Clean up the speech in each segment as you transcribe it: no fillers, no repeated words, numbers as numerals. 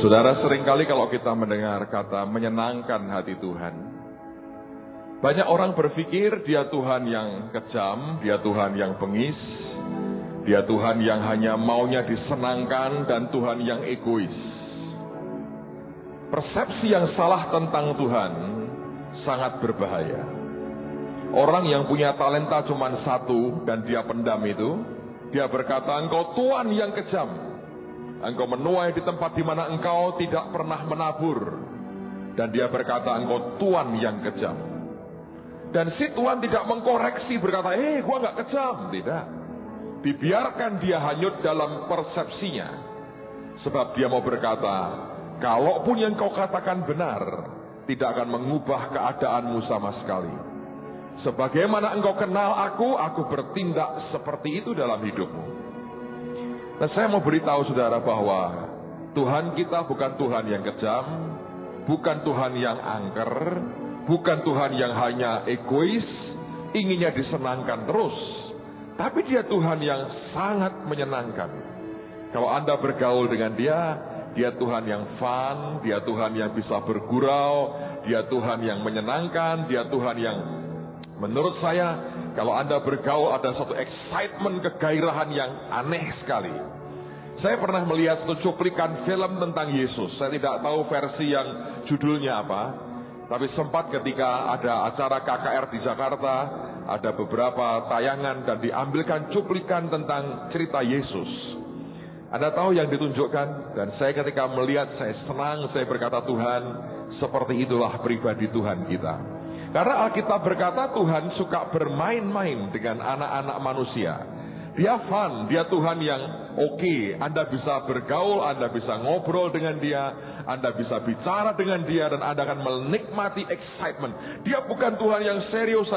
Saudara, seringkali kalau kita mendengar kata menyenangkan hati Tuhan, banyak orang berpikir dia Tuhan yang kejam, dia Tuhan yang bengis, dia Tuhan yang hanya maunya disenangkan, dan Tuhan yang egois. Persepsi yang salah tentang Tuhan sangat berbahaya. Orang yang punya talenta cuma satu dan dia pendam itu, dia berkata, engkau Tuhan yang kejam. Engkau menuai di tempat di mana engkau tidak pernah menabur. Dan dia berkata, engkau Tuhan yang kejam. Dan si Tuhan tidak mengkoreksi, berkata, gua gak kejam. Tidak. Dibiarkan dia hanyut dalam persepsinya. Sebab dia mau berkata, kalaupun yang kau katakan benar, tidak akan mengubah keadaanmu sama sekali. Sebagaimana engkau kenal aku bertindak seperti itu dalam hidupmu. Dan saya mau beritahu saudara bahwa Tuhan kita bukan Tuhan yang kejam, bukan Tuhan yang angker, bukan Tuhan yang hanya egois, inginnya disenangkan terus. Tapi dia Tuhan yang sangat menyenangkan. Kalau Anda bergaul dengan dia Tuhan yang fun, dia Tuhan yang bisa bergurau, dia Tuhan yang menyenangkan, dia Tuhan yang menurut saya, kalau Anda bergaul ada satu excitement, kegairahan yang aneh sekali. Saya pernah melihat satu cuplikan film tentang Yesus. Saya tidak tahu versi yang judulnya apa. Tapi sempat ketika ada acara KKR di Jakarta, ada beberapa tayangan dan diambilkan cuplikan tentang cerita Yesus. Anda tahu yang ditunjukkan? Dan saya ketika melihat, saya senang, saya berkata, Tuhan, seperti itulah pribadi Tuhan kita. Karena Alkitab berkata Tuhan suka bermain-main dengan anak-anak manusia. Dia fun, dia Tuhan yang oke. Anda bisa bergaul, Anda bisa ngobrol dengan dia, Anda bisa bicara dengan dia, dan Anda akan menikmati excitement. Dia bukan Tuhan yang serius,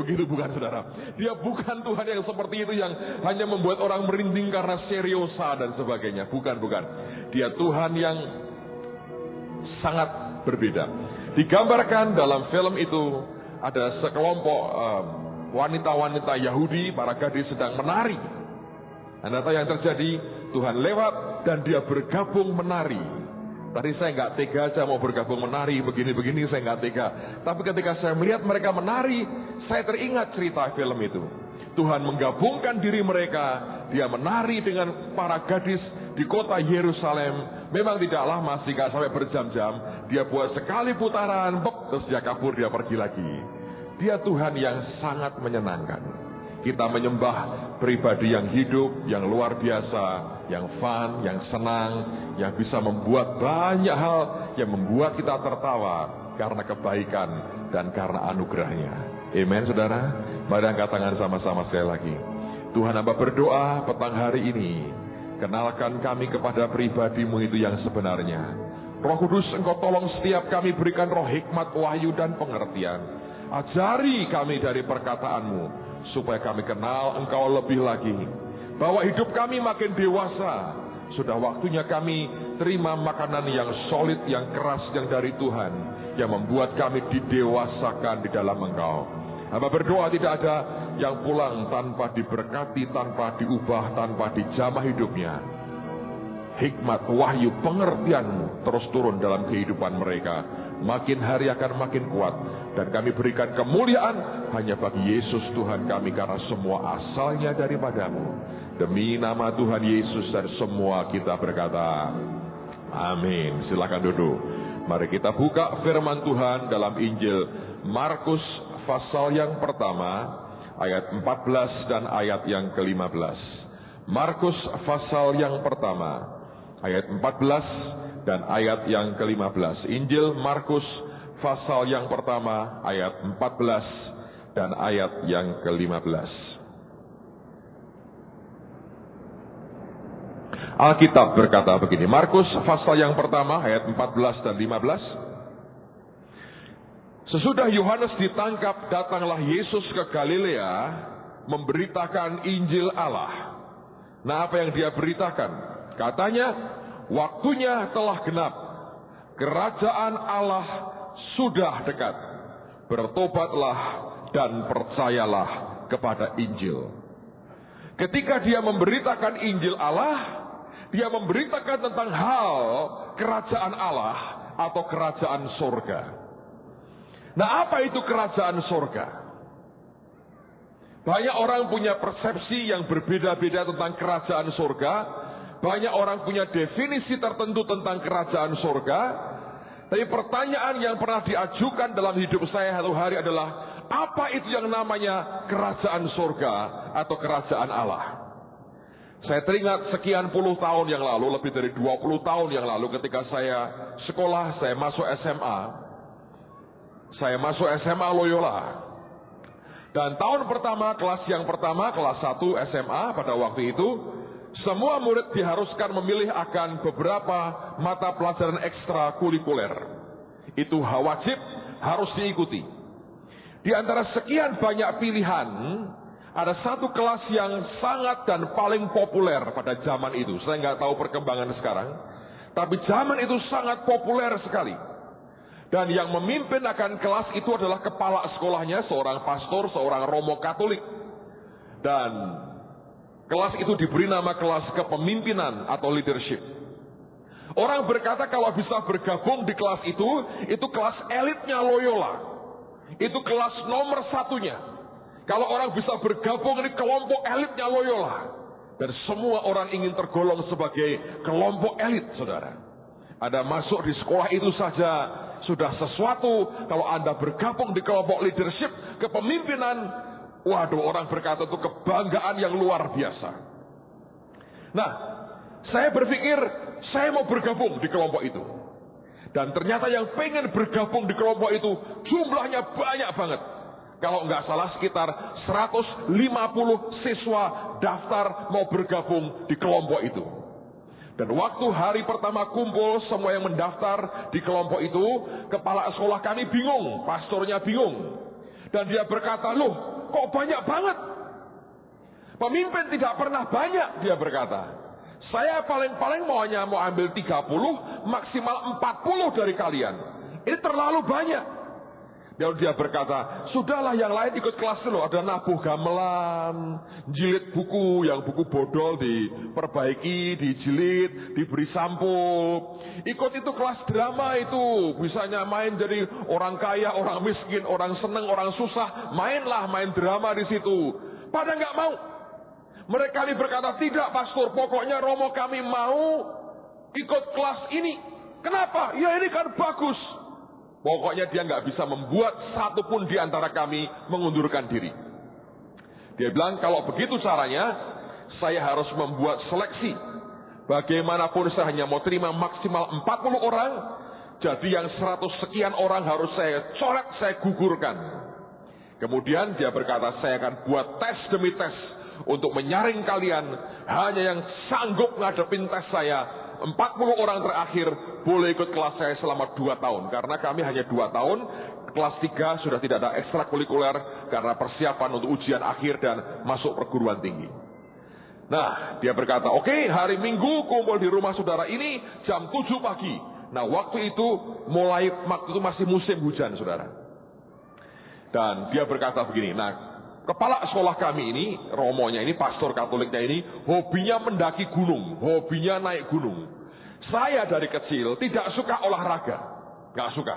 begitu bukan saudara. Dia bukan Tuhan yang seperti itu, yang hanya membuat orang merinding karena seriosa dan sebagainya. Bukan. Dia Tuhan yang sangat berbeda. Digambarkan dalam film itu ada sekelompok wanita-wanita Yahudi, para gadis sedang menari. Anda tahu yang terjadi? Tuhan lewat dan dia bergabung menari. Tadi saya nggak tega aja mau bergabung menari begini-begini, saya nggak tega. Tapi ketika saya melihat mereka menari, saya teringat cerita film itu. Tuhan menggabungkan diri mereka, dia menari dengan para gadis di kota Yerusalem. Memang tidak lama, sehingga sampai berjam-jam. Dia buat sekali putaran, terus dia kabur, dia pergi lagi. Dia Tuhan yang sangat menyenangkan. Kita menyembah pribadi yang hidup, yang luar biasa, yang fun, yang senang, yang bisa membuat banyak hal, yang membuat kita tertawa karena kebaikan dan karena anugerahnya. Amen, saudara. Mari angkat tangan sama-sama sekali lagi. Tuhan, hamba berdoa petang hari ini, kenalkan kami kepada pribadi-Mu itu yang sebenarnya. Roh Kudus, Engkau tolong setiap kami, berikan roh hikmat, wahyu, dan pengertian. Ajari kami dari perkataanmu, supaya kami kenal Engkau lebih lagi. Bahwa hidup kami makin dewasa. Sudah waktunya kami terima makanan yang solid, yang keras, yang dari Tuhan, yang membuat kami didewasakan di dalam Engkau. Hamba berdoa tidak ada yang pulang tanpa diberkati, tanpa diubah, tanpa dijamah hidupnya. Hikmat, wahyu, pengertian-Mu terus turun dalam kehidupan mereka. Makin hari akan makin kuat. Dan kami berikan kemuliaan hanya bagi Yesus Tuhan kami, karena semua asalnya daripada-Mu. Demi nama Tuhan Yesus dan semua kita berkata, amin. Silakan duduk. Mari kita buka firman Tuhan dalam Injil Markus pasal yang pertama, ayat 14 dan ayat yang ke-15. Markus pasal yang pertama, ayat 14 dan ayat yang ke-15. Injil Markus pasal yang pertama, ayat 14 dan ayat yang ke-15. Alkitab berkata begini, Markus pasal yang pertama, ayat 14 dan 15. Sesudah Yohanes ditangkap, datanglah Yesus ke Galilea memberitakan Injil Allah. Nah, apa yang dia beritakan? Katanya, waktunya telah genap. Kerajaan Allah sudah dekat. Bertobatlah dan percayalah kepada Injil. Ketika dia memberitakan Injil Allah, Dia memberitakan tentang hal kerajaan Allah atau kerajaan sorga. Nah, apa itu kerajaan sorga? Banyak orang punya persepsi yang berbeda-beda tentang kerajaan sorga. Banyak orang punya definisi tertentu tentang kerajaan sorga. Tapi pertanyaan yang pernah diajukan dalam hidup saya satu hari adalah, apa itu yang namanya kerajaan sorga atau kerajaan Allah? Saya teringat sekian puluh tahun yang lalu, lebih dari 20 tahun yang lalu ketika saya sekolah, saya masuk SMA. Saya masuk SMA Loyola. Dan tahun pertama, kelas yang pertama, kelas 1 SMA pada waktu itu, semua murid diharuskan memilih akan beberapa mata pelajaran ekstrakurikuler. Itu wajib, harus diikuti. Di antara sekian banyak pilihan, ada satu kelas yang sangat dan paling populer pada zaman itu. Saya nggak tahu perkembangan sekarang, tapi zaman itu sangat populer sekali. Dan yang memimpin akan kelas itu adalah kepala sekolahnya, seorang pastor, seorang romo Katolik. Dan kelas itu diberi nama kelas kepemimpinan atau leadership. Orang berkata kalau bisa bergabung di kelas itu kelas elitnya Loyola. Itu kelas nomor satunya. Kalau orang bisa bergabung di kelompok elitnya Loyola. Dan semua orang ingin tergolong sebagai kelompok elit, saudara. Anda masuk di sekolah itu saja sudah sesuatu. Kalau Anda bergabung di kelompok leadership, kepemimpinan, waduh, orang berkata itu kebanggaan yang luar biasa. Nah, saya berpikir saya mau bergabung di kelompok itu. Dan ternyata yang pengen bergabung di kelompok itu jumlahnya banyak banget. Kalau nggak salah sekitar 150 siswa daftar mau bergabung di kelompok itu. Dan waktu hari pertama kumpul semua yang mendaftar di kelompok itu, kepala sekolah kami bingung, pastornya bingung. Dan dia berkata, loh kok banyak banget? Pemimpin tidak pernah banyak, dia berkata. Saya paling-paling maunya mau ambil 30, maksimal 40 dari kalian. Ini terlalu banyak. Dan dia berkata, sudahlah yang lain ikut kelas dulu. Ada nabuh gamelan, jilid buku, yang buku bodol diperbaiki, dijilid, diberi sampul. Ikut itu kelas drama itu. Bisanya main jadi orang kaya, orang miskin, orang seneng, orang susah. Mainlah, main drama di situ. Pada nggak mau. Mereka ini berkata, tidak pastor, pokoknya romo kami mau ikut kelas ini. Kenapa? Ya ini kan bagus. Pokoknya dia nggak bisa membuat satupun di antara kami mengundurkan diri. Dia bilang, kalau begitu caranya, saya harus membuat seleksi. Bagaimanapun saya hanya mau terima maksimal 40 orang. Jadi yang 100 sekian orang harus saya coret, saya gugurkan. Kemudian dia berkata, saya akan buat tes demi tes. Untuk menyaring kalian, hanya yang sanggup ngadepin tes saya, 40 orang terakhir boleh ikut kelas saya selama 2 tahun. Karena kami hanya 2 tahun, kelas 3 sudah tidak ada ekstrakurikuler karena persiapan untuk ujian akhir dan masuk perguruan tinggi. Nah, dia berkata, oke, hari Minggu kumpul di rumah saudara ini jam 7 pagi. Nah, waktu itu masih musim hujan, saudara. Dan dia berkata begini, nah, kepala sekolah kami ini, romonya ini, pastor Katoliknya ini, hobinya mendaki gunung, hobinya naik gunung. Saya dari kecil tidak suka olahraga, nggak suka.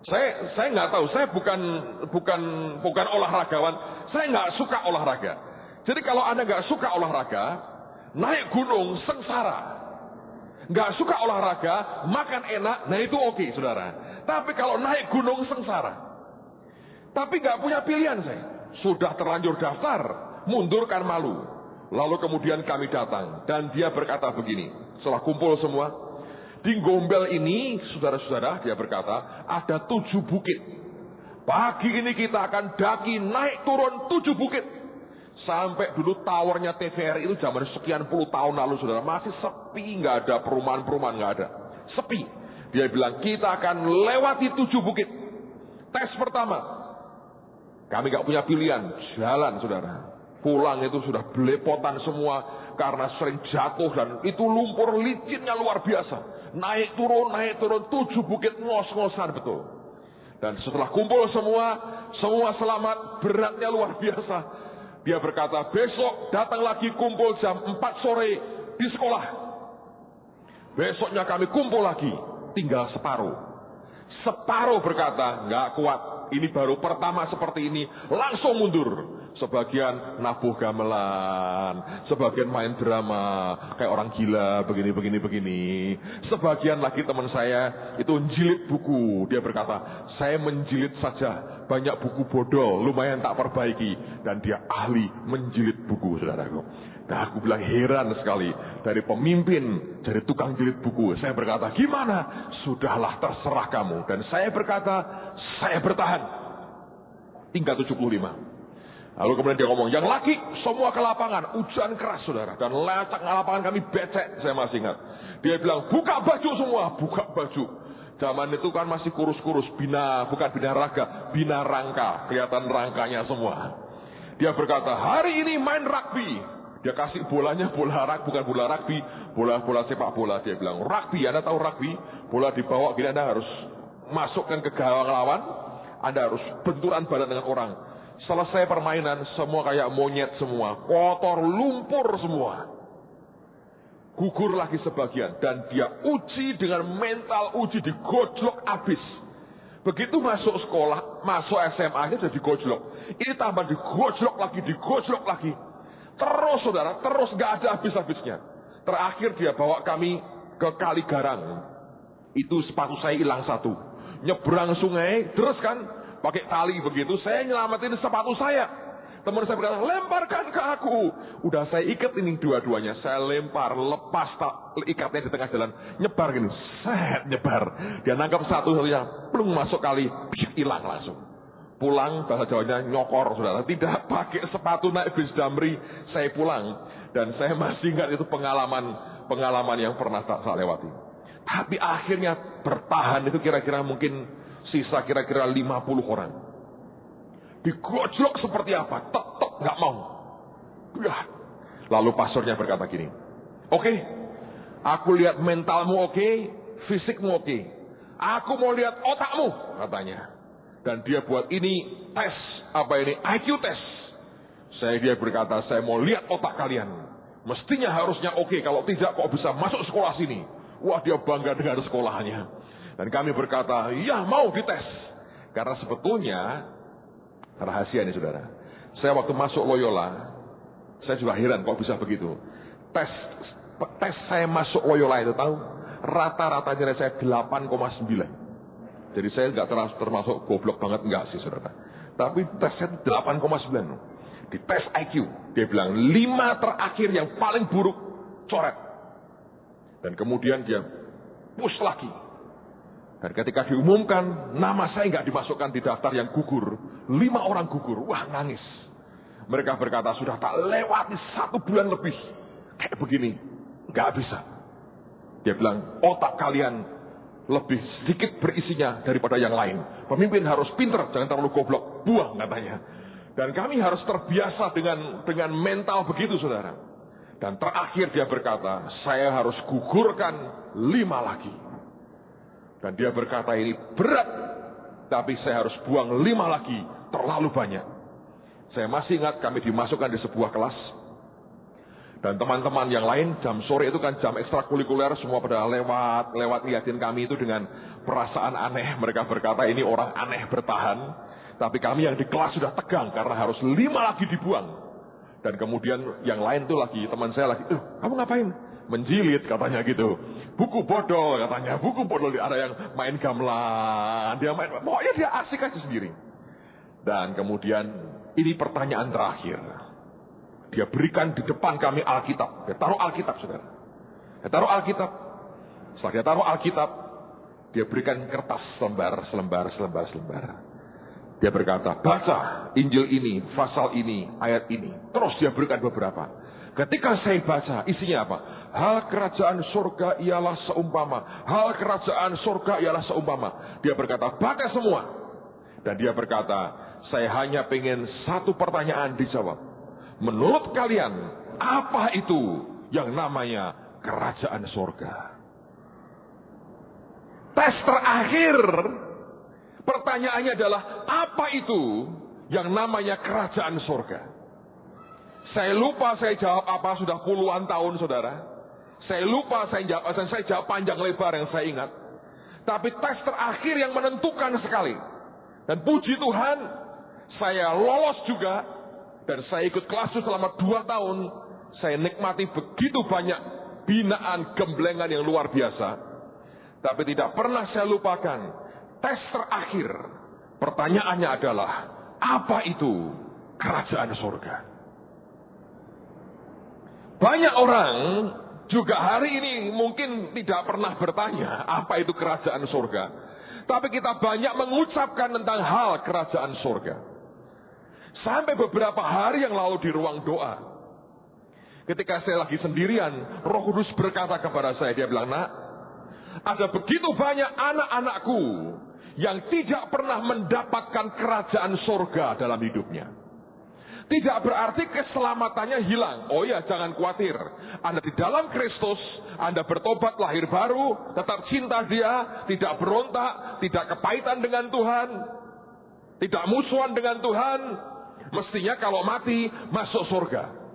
Saya nggak tahu, saya bukan olahragawan, saya nggak suka olahraga. Jadi kalau Anda nggak suka olahraga, naik gunung sengsara. Nggak suka olahraga, makan enak, nah itu oke, saudara. Tapi kalau naik gunung sengsara. Tapi nggak punya pilihan saya. Sudah terlanjur daftar, mundur kan malu. Lalu kemudian kami datang, dan dia berkata begini, setelah kumpul semua, di Gombel ini, saudara-saudara, dia berkata, ada 7 bukit. Pagi ini kita akan daki, naik turun 7 bukit. Sampai dulu towernya TVRI itu zaman sekian puluh tahun lalu, saudara, masih sepi, nggak ada perumahan-perumahan, nggak ada. Sepi. Dia bilang, kita akan lewati 7 bukit. Tes pertama. Kami gak punya pilihan, jalan, saudara. Pulang itu sudah belepotan semua karena sering jatuh dan itu lumpur licinnya luar biasa. Naik turun, 7 bukit ngos-ngosan betul. Dan setelah kumpul semua selamat, beratnya luar biasa. Dia berkata, besok datang lagi kumpul jam 4 sore di sekolah. Besoknya kami kumpul lagi, tinggal separuh. Separuh berkata, nggak kuat, ini baru pertama seperti ini, langsung mundur. Sebagian nabuh gamelan, sebagian main drama, kayak orang gila, begini. Sebagian lagi teman saya, itu menjilid buku. Dia berkata, saya menjilid saja, banyak buku bodol, lumayan tak perbaiki. Dan dia ahli menjilid buku, saudaraku. Nah, aku bilang heran sekali, dari pemimpin, dari tukang jilid buku. Saya berkata, gimana? Sudahlah, terserah kamu. Dan saya berkata, saya bertahan. Tinggal 75. Lalu kemudian dia ngomong, yang laki semua ke lapangan, hujan keras saudara. Dan lacak lapangan kami becek, saya masih ingat. Dia bilang, buka baju semua, buka baju. Zaman itu kan masih kurus-kurus, bukan bina raga, bina rangka. Kelihatan rangkanya semua. Dia berkata, hari ini main rugby. Dia kasih bolanya bukan bola rugby, bola sepak bola. Dia bilang, rugby, Anda tahu rugby? Bola dibawa gini, Anda harus masukkan ke gawang lawan. Anda harus benturan badan dengan orang. Selesai permainan, semua kayak monyet semua. Kotor, lumpur semua. Gugur lagi sebagian. Dan dia uji dengan mental uji, digojlok abis. Begitu masuk sekolah, masuk SMA, ini sudah digojlok. Ini tambah digojlok lagi. Terus saudara, terus gak ada habis-habisnya. Terakhir dia bawa kami ke Kali Garang. Itu sepatu saya hilang satu. Nyebrang sungai, terus kan. Pakai tali begitu, saya nyelamatin sepatu saya. Teman saya berkata, lemparkan ke aku. Udah saya ikat ini dua-duanya. Saya lempar, lepas ikatnya di tengah jalan. Nyebar gini, nyebar. Dia nangkap satu-satunya, plung masuk kali, hilang langsung. Pulang, bahasa Jawanya nyokor, saudara. Tidak pakai sepatu naik bis Damri, saya pulang. Dan saya masih ingat itu pengalaman yang pernah saya lewati. Tapi akhirnya bertahan itu kira-kira mungkin sisa kira-kira 50 orang. Digojlok seperti apa? Tetap nggak mau. Lalu pastornya berkata gini, oke, aku lihat mentalmu oke, fisikmu oke. Aku mau lihat otakmu, katanya. Dan dia buat ini tes, IQ tes. Dia berkata, saya mau lihat otak kalian. Mestinya harusnya oke, kalau tidak kok bisa masuk sekolah sini. Wah, dia bangga dengan sekolahnya. Dan kami berkata, ya mau dites. Karena sebetulnya, rahasia ini saudara. Saya waktu masuk Loyola, saya juga heran kok bisa begitu. Tes saya masuk Loyola itu tahu, rata-rata nilai saya 8,9. Jadi saya nggak termasuk goblok banget, enggak sih saudara. Tapi tes saya 8,9. Di tes IQ, dia bilang 5 terakhir yang paling buruk, coret. Dan kemudian dia push lagi. Dan ketika diumumkan, nama saya nggak dimasukkan di daftar yang gugur. 5 orang gugur, wah nangis. Mereka berkata, sudah tak lewati 1 bulan lebih. Kayak begini, nggak bisa. Dia bilang, otak kalian lebih sedikit berisinya daripada yang lain. Pemimpin harus pinter, jangan terlalu goblok. Buang katanya. Dan kami harus terbiasa dengan mental begitu saudara. Dan terakhir dia berkata, saya harus gugurkan 5 lagi. Dan dia berkata ini berat, tapi saya harus buang 5 lagi, terlalu banyak. Saya masih ingat kami dimasukkan di sebuah kelas. Dan teman-teman yang lain, jam sore itu kan jam ekstrakurikuler, semua pada lewat liatin kami itu dengan perasaan aneh. Mereka berkata ini orang aneh bertahan. Tapi kami yang di kelas sudah tegang karena harus 5 lagi dibuang. Dan kemudian yang lain tuh lagi, teman saya lagi, kamu ngapain? Menjilid katanya gitu. Buku bodol katanya, buku bodol. Ada yang main gamelan, dia main, pokoknya dia asik aja sendiri. Dan kemudian ini pertanyaan terakhir. Dia berikan di depan kami Alkitab. Dia taruh Alkitab saudara. Dia taruh Alkitab. Setelah dia taruh Alkitab, dia berikan kertas selembar. Dia berkata, baca Injil ini, pasal ini, ayat ini. Terus dia berikan beberapa. Ketika saya baca, isinya apa? Hal kerajaan surga ialah seumpama. Hal kerajaan surga ialah seumpama. Dia berkata, baca semua. Dan dia berkata, saya hanya pengen satu pertanyaan dijawab. Menurut kalian, apa itu yang namanya kerajaan surga? Tes terakhir, pertanyaannya adalah, apa itu yang namanya kerajaan surga? Saya lupa saya jawab apa, sudah puluhan tahun saudara. Saya lupa, saya jawab panjang lebar yang saya ingat. Tapi tes terakhir yang menentukan sekali. Dan puji Tuhan, saya lolos juga. Dan saya ikut kelas selama 2 tahun. Saya nikmati begitu banyak binaan, gemblengan yang luar biasa. Tapi tidak pernah saya lupakan, tes terakhir, pertanyaannya adalah, apa itu kerajaan surga? Banyak orang juga hari ini mungkin tidak pernah bertanya apa itu kerajaan surga. Tapi kita banyak mengucapkan tentang hal kerajaan surga. Sampai beberapa hari yang lalu di ruang doa, ketika saya lagi sendirian, Roh Kudus berkata kepada saya, dia bilang, "Nak, ada begitu banyak anak-anakku yang tidak pernah mendapatkan kerajaan surga dalam hidupnya. Tidak berarti keselamatannya hilang. Oh ya, jangan khawatir. Anda di dalam Kristus, Anda bertobat lahir baru, tetap cinta Dia, tidak berontak, tidak kepahitan dengan Tuhan, tidak musuhan dengan Tuhan. Mestinya kalau mati, masuk surga."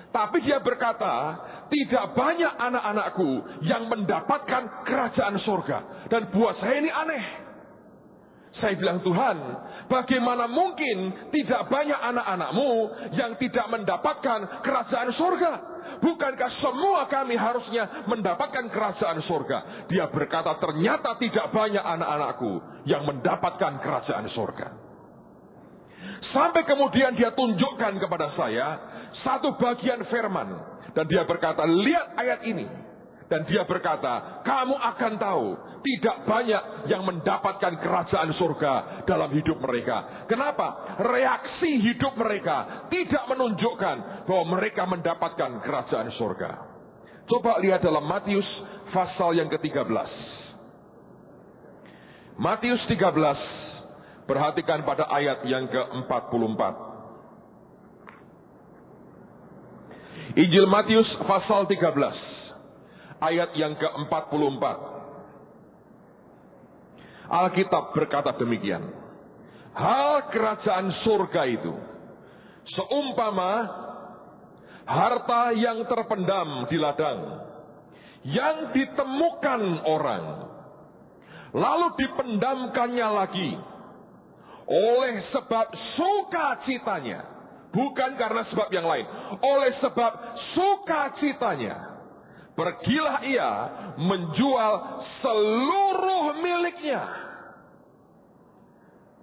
Tapi dia berkata, tidak banyak anak-anakku yang mendapatkan kerajaan surga. Dan buat saya ini aneh. Saya bilang, Tuhan, bagaimana mungkin tidak banyak anak-anakmu yang tidak mendapatkan kerajaan surga? Bukankah semua kami harusnya mendapatkan kerajaan surga? Dia berkata, ternyata tidak banyak anak-anakku yang mendapatkan kerajaan surga. Sampai kemudian dia tunjukkan kepada saya satu bagian firman. Dan dia berkata, lihat ayat ini. Dan dia berkata, kamu akan tahu tidak banyak yang mendapatkan kerajaan surga dalam hidup mereka. Kenapa? Reaksi hidup mereka tidak menunjukkan bahwa mereka mendapatkan kerajaan surga. Coba lihat dalam Matius pasal yang ke-13. Matius 13, perhatikan pada ayat yang ke-44. Injil Matius pasal 13, ayat yang ke-44. Alkitab berkata demikian. Hal kerajaan surga itu seumpama harta yang terpendam di ladang, yang ditemukan orang, lalu dipendamkannya lagi oleh sebab sukacitanya. Bukan karena sebab yang lain. Oleh sebab sukacitanya, pergilah ia menjual seluruh miliknya,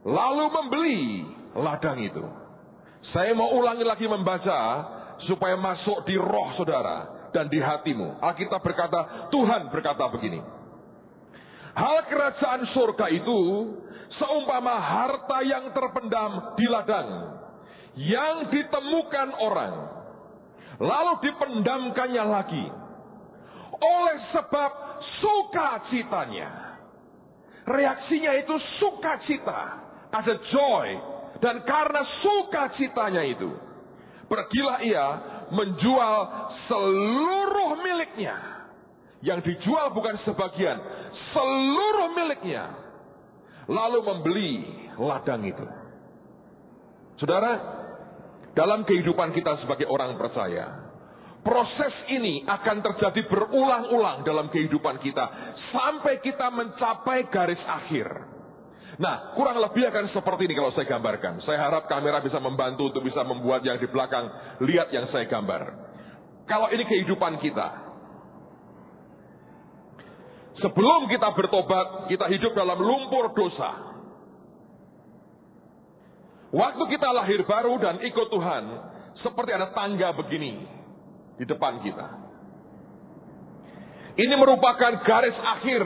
lalu membeli ladang itu. Saya mau ulangi lagi membaca supaya masuk di roh saudara dan di hatimu. Alkitab berkata, Tuhan berkata begini. Hal kerajaan surga itu seumpama harta yang terpendam di ladang, yang ditemukan orang, lalu dipendamkannya lagi oleh sebab sukacitanya. Reaksinya itu sukacita, ada joy. Dan karena sukacitanya itu, pergilah ia menjual seluruh miliknya. Yang dijual bukan sebagian, seluruh miliknya, lalu membeli ladang itu. Saudara, dalam kehidupan kita sebagai orang percaya, proses ini akan terjadi berulang-ulang dalam kehidupan kita sampai kita mencapai garis akhir. Nah, kurang lebih akan seperti ini kalau saya gambarkan. Saya harap kamera bisa membantu untuk bisa membuat yang di belakang lihat yang saya gambar. Kalau ini kehidupan kita, sebelum kita bertobat, kita hidup dalam lumpur dosa. Waktu kita lahir baru dan ikut Tuhan, seperti ada tangga begini di depan kita. Ini merupakan garis akhir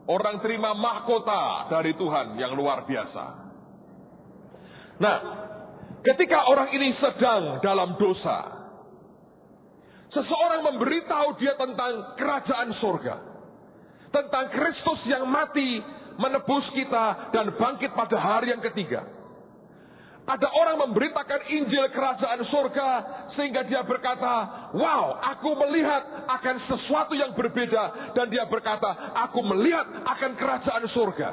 orang terima mahkota dari Tuhan yang luar biasa. Nah, ketika orang ini sedang dalam dosa, seseorang memberitahu dia tentang kerajaan surga, tentang Kristus yang mati menebus kita dan bangkit pada hari yang ketiga. Ada orang memberitakan Injil kerajaan surga sehingga dia berkata, wow, aku melihat akan sesuatu yang berbeda. Dan dia berkata, aku melihat akan kerajaan surga.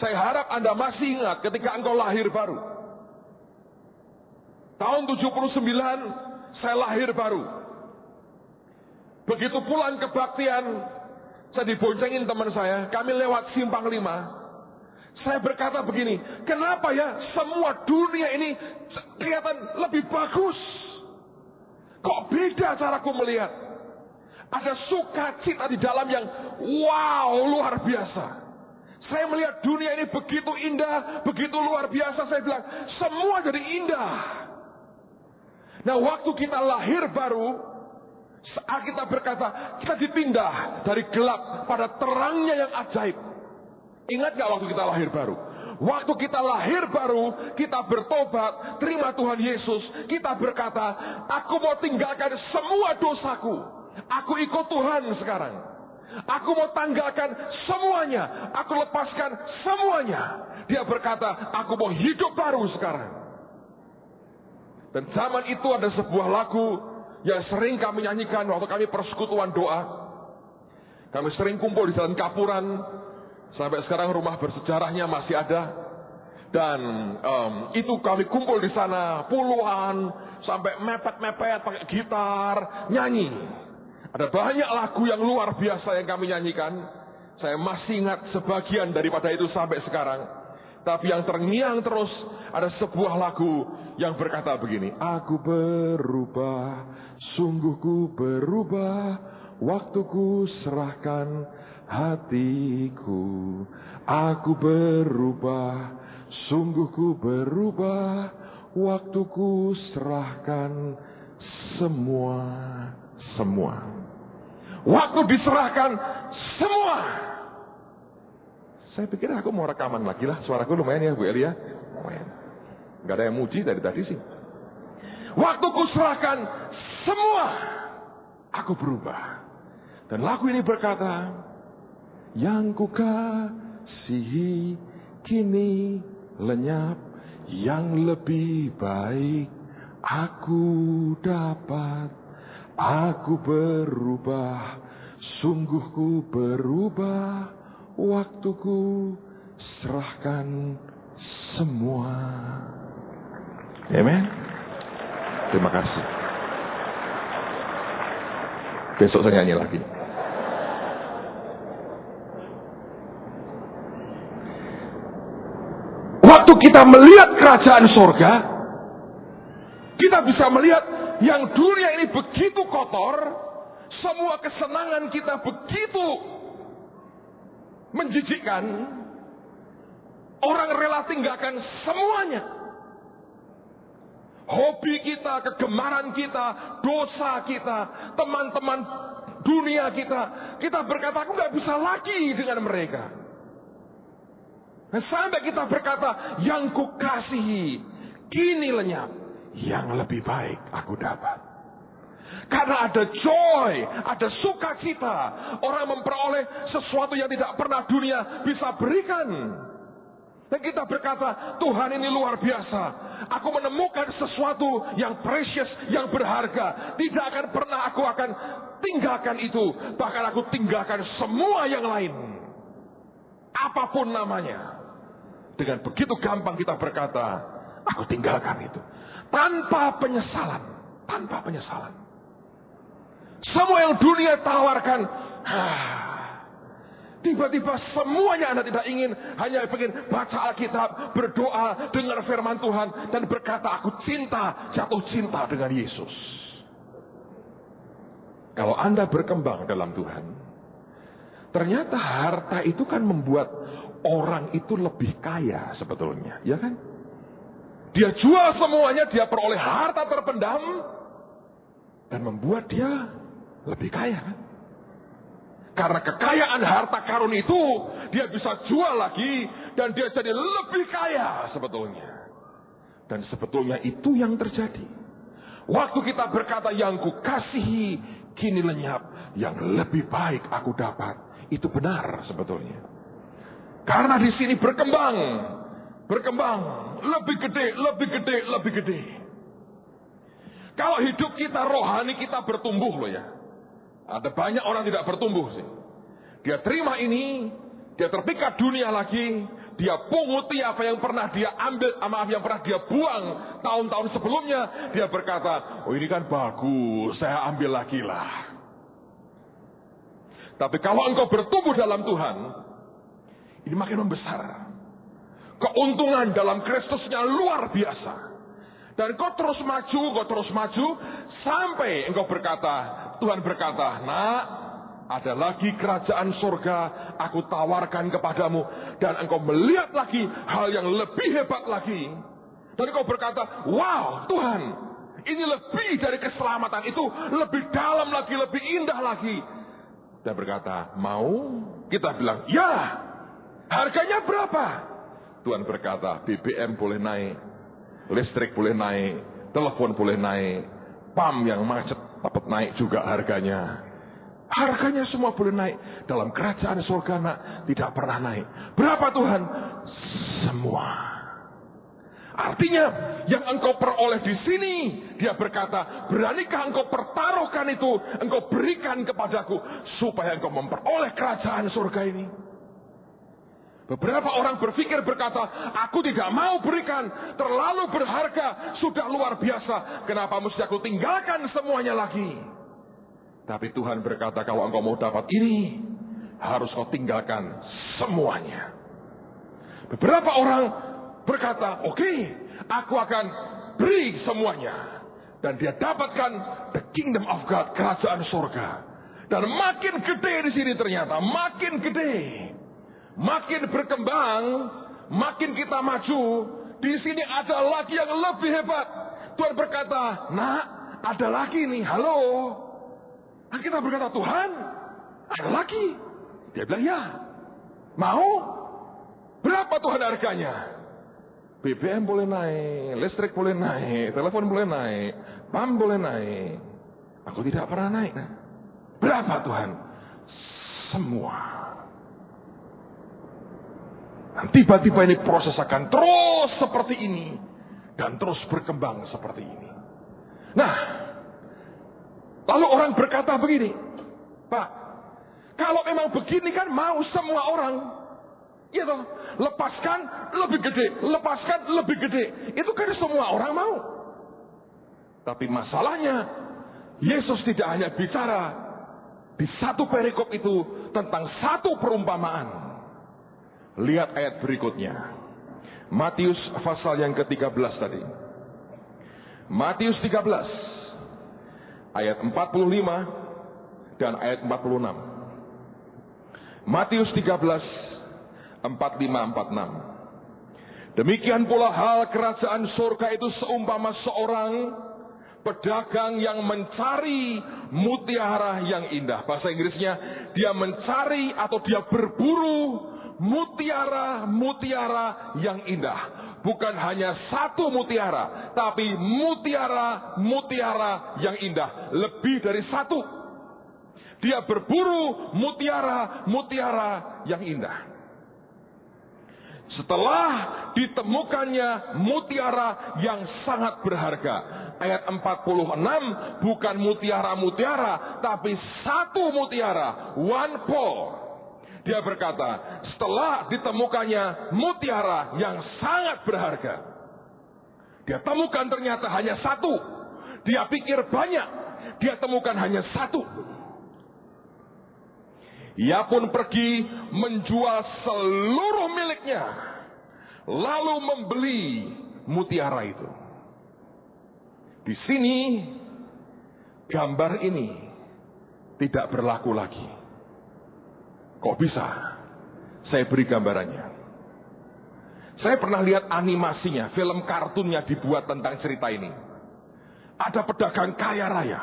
Saya harap Anda masih ingat ketika engkau lahir baru. Tahun 79 saya lahir baru. Begitu pulang kebaktian, saya diboncengin teman saya, kami lewat Simpang 5. Saya berkata begini, kenapa ya semua dunia ini kelihatan lebih bagus? Kok beda caraku melihat? Ada sukacita di dalam yang wow, luar biasa. Saya melihat dunia ini begitu indah, begitu luar biasa. Saya bilang, semua jadi indah. Nah, waktu kita lahir baru, saat kita berkata, kita dipindah dari gelap pada terangnya yang ajaib. Ingat gak waktu kita lahir baru? Waktu kita lahir baru, kita bertobat, terima Tuhan Yesus. Kita berkata, aku mau tinggalkan semua dosaku. Aku ikut Tuhan sekarang. Aku mau tanggalkan semuanya. Aku lepaskan semuanya. Dia berkata, aku mau hidup baru sekarang. Dan zaman itu ada sebuah lagu yang sering kami nyanyikan waktu kami persekutuan doa. Kami sering kumpul di Jalan Kapuran. Sampai sekarang rumah bersejarahnya masih ada. Dan itu kami kumpul di sana puluhan. Sampai mepet-mepet pakai gitar, nyanyi. Ada banyak lagu yang luar biasa yang kami nyanyikan. Saya masih ingat sebagian daripada itu sampai sekarang. Tapi yang terngiang terus ada sebuah lagu yang berkata begini. Aku berubah, sungguh ku berubah, waktuku serahkan hatiku. Aku berubah, sungguh ku berubah, waktuku serahkan semua. Waktu diserahkan semua. Saya pikir aku mau rekaman lagi lah. Suaraku lumayan ya Bu Elia. Lumayan. Gak ada yang muji dari tadi sih. Waktu ku serahkan semua, aku berubah. Dan lagu ini berkata, yang ku kasihi kini lenyap, yang lebih baik aku dapat. Aku berubah, sungguh ku berubah, waktuku serahkan semua. Amen. Terima kasih. Besok saya nyanyi lagi. Waktu kita melihat kerajaan sorga, kita bisa melihat yang dunia ini begitu kotor, semua kesenangan kita begitu menjijikkan, orang rela tinggalkan semuanya. Hobi kita, kegemaran kita, dosa kita, teman-teman dunia kita berkata, aku gak bisa lagi dengan mereka. Dan sampai kita berkata, yang ku kasihi kini lenyap, yang lebih baik aku dapat. Karena ada joy, ada sukacita. Orang memperoleh sesuatu yang tidak pernah dunia bisa berikan. Dan kita berkata, Tuhan ini luar biasa. Aku menemukan sesuatu yang precious, yang berharga. Tidak akan pernah aku akan tinggalkan itu. Bahkan aku tinggalkan semua yang lain. Apapun namanya. Dengan begitu gampang kita berkata, aku tinggalkan itu. Tanpa penyesalan. Tanpa penyesalan. Semua yang dunia tawarkan. Tiba-tiba semuanya Anda tidak ingin. Hanya ingin baca Alkitab. Berdoa. Dengar firman Tuhan. Dan berkata aku cinta. Jatuh cinta dengan Yesus. Kalau Anda berkembang dalam Tuhan. Ternyata harta itu kan membuat orang itu lebih kaya sebetulnya. Ya kan? Dia jual semuanya, dia peroleh harta terpendam. Dan membuat dia lebih kaya. Karena kekayaan harta karun itu, dia bisa jual lagi. Dan dia jadi lebih kaya sebetulnya. Dan sebetulnya itu yang terjadi. Waktu kita berkata, yang ku kasihi kini lenyap, yang lebih baik aku dapat. Itu benar sebetulnya. Karena di sini berkembang. Lebih gede, lebih gede, lebih gede. Kalau hidup kita rohani kita bertumbuh loh ya. Ada banyak orang tidak bertumbuh sih. Dia terima ini, dia terpikat dunia lagi, dia punguti apa yang pernah dia ambil, yang pernah dia buang tahun-tahun sebelumnya. Dia berkata, oh ini kan bagus, saya ambil lagi lah. Tapi kalau engkau bertumbuh dalam Tuhan, ini makin membesar. Keuntungan dalam Kristusnya luar biasa. Dan kau terus maju, sampai engkau berkata, Tuhan berkata, nak, ada lagi kerajaan surga aku tawarkan kepadamu. Dan engkau melihat lagi hal yang lebih hebat lagi. Dan engkau berkata, wow Tuhan, ini lebih dari keselamatan. Itu lebih dalam lagi, lebih indah lagi. Dan berkata, mau? Kita bilang, ya. Harganya berapa? Tuhan berkata, BBM boleh naik, listrik boleh naik, telepon boleh naik, PAM yang macet dapat naik juga harganya. Harganya semua boleh naik. Dalam kerajaan surga nak, tidak pernah naik. Berapa Tuhan? Semua. Artinya yang engkau peroleh di sini, dia berkata, beranikah engkau pertaruhkan itu, engkau berikan kepadaku, supaya engkau memperoleh kerajaan surga ini. Beberapa orang berpikir berkata, aku tidak mau berikan, terlalu berharga, sudah luar biasa, kenapa mesti aku tinggalkan semuanya lagi? Tapi Tuhan berkata, kalau engkau mau dapat ini, harus kau tinggalkan semuanya. Beberapa orang berkata, oke, aku akan beri semuanya. Dan dia dapatkan the kingdom of God, kerajaan surga. Dan makin gede di sini ternyata, makin gede. Makin berkembang, makin kita maju, di sini ada lagi yang lebih hebat. Tuhan berkata, nak, ada lagi nih, halo. Dan kita berkata, Tuhan, ada lagi. Dia bilang, ya. Mau? Berapa Tuhan harganya? BBM boleh naik, listrik boleh naik, telepon boleh naik, PAM boleh naik. Aku tidak pernah naik. Berapa Tuhan? Semua. Dan tiba-tiba ini proses akan terus seperti ini. Dan terus berkembang seperti ini. Nah, lalu orang berkata begini, Pak, kalau memang begini kan mau semua orang. Ya toh, lepaskan lebih gede, lepaskan lebih gede. Itu kan semua orang mau. Tapi masalahnya, Yesus tidak hanya bicara di satu perikop itu tentang satu perumpamaan. Lihat ayat berikutnya. Matius pasal yang ke-13 tadi. Matius 13 ayat 45 dan ayat 46. Matius 13 45-46. Demikian pula hal kerajaan surga itu seumpama seorang pedagang yang mencari mutiara yang indah. Bahasa Inggrisnya, dia mencari atau dia berburu mutiara-mutiara yang indah. Bukan hanya satu mutiara, tapi mutiara-mutiara yang indah. Lebih dari satu. Dia berburu mutiara-mutiara yang indah. Setelah ditemukannya mutiara yang sangat berharga. Ayat 46, bukan mutiara-mutiara, tapi satu mutiara, one pearl. Dia berkata, setelah ditemukannya mutiara yang sangat berharga. Dia temukan ternyata hanya satu. Dia pikir banyak. Dia temukan hanya satu. Ia pun pergi menjual seluruh miliknya. Lalu membeli mutiara itu. Di sini, gambar ini tidak berlaku lagi. Kok bisa? Saya beri gambarannya. Saya pernah lihat animasinya, film kartunnya dibuat tentang cerita ini. Ada pedagang kaya raya.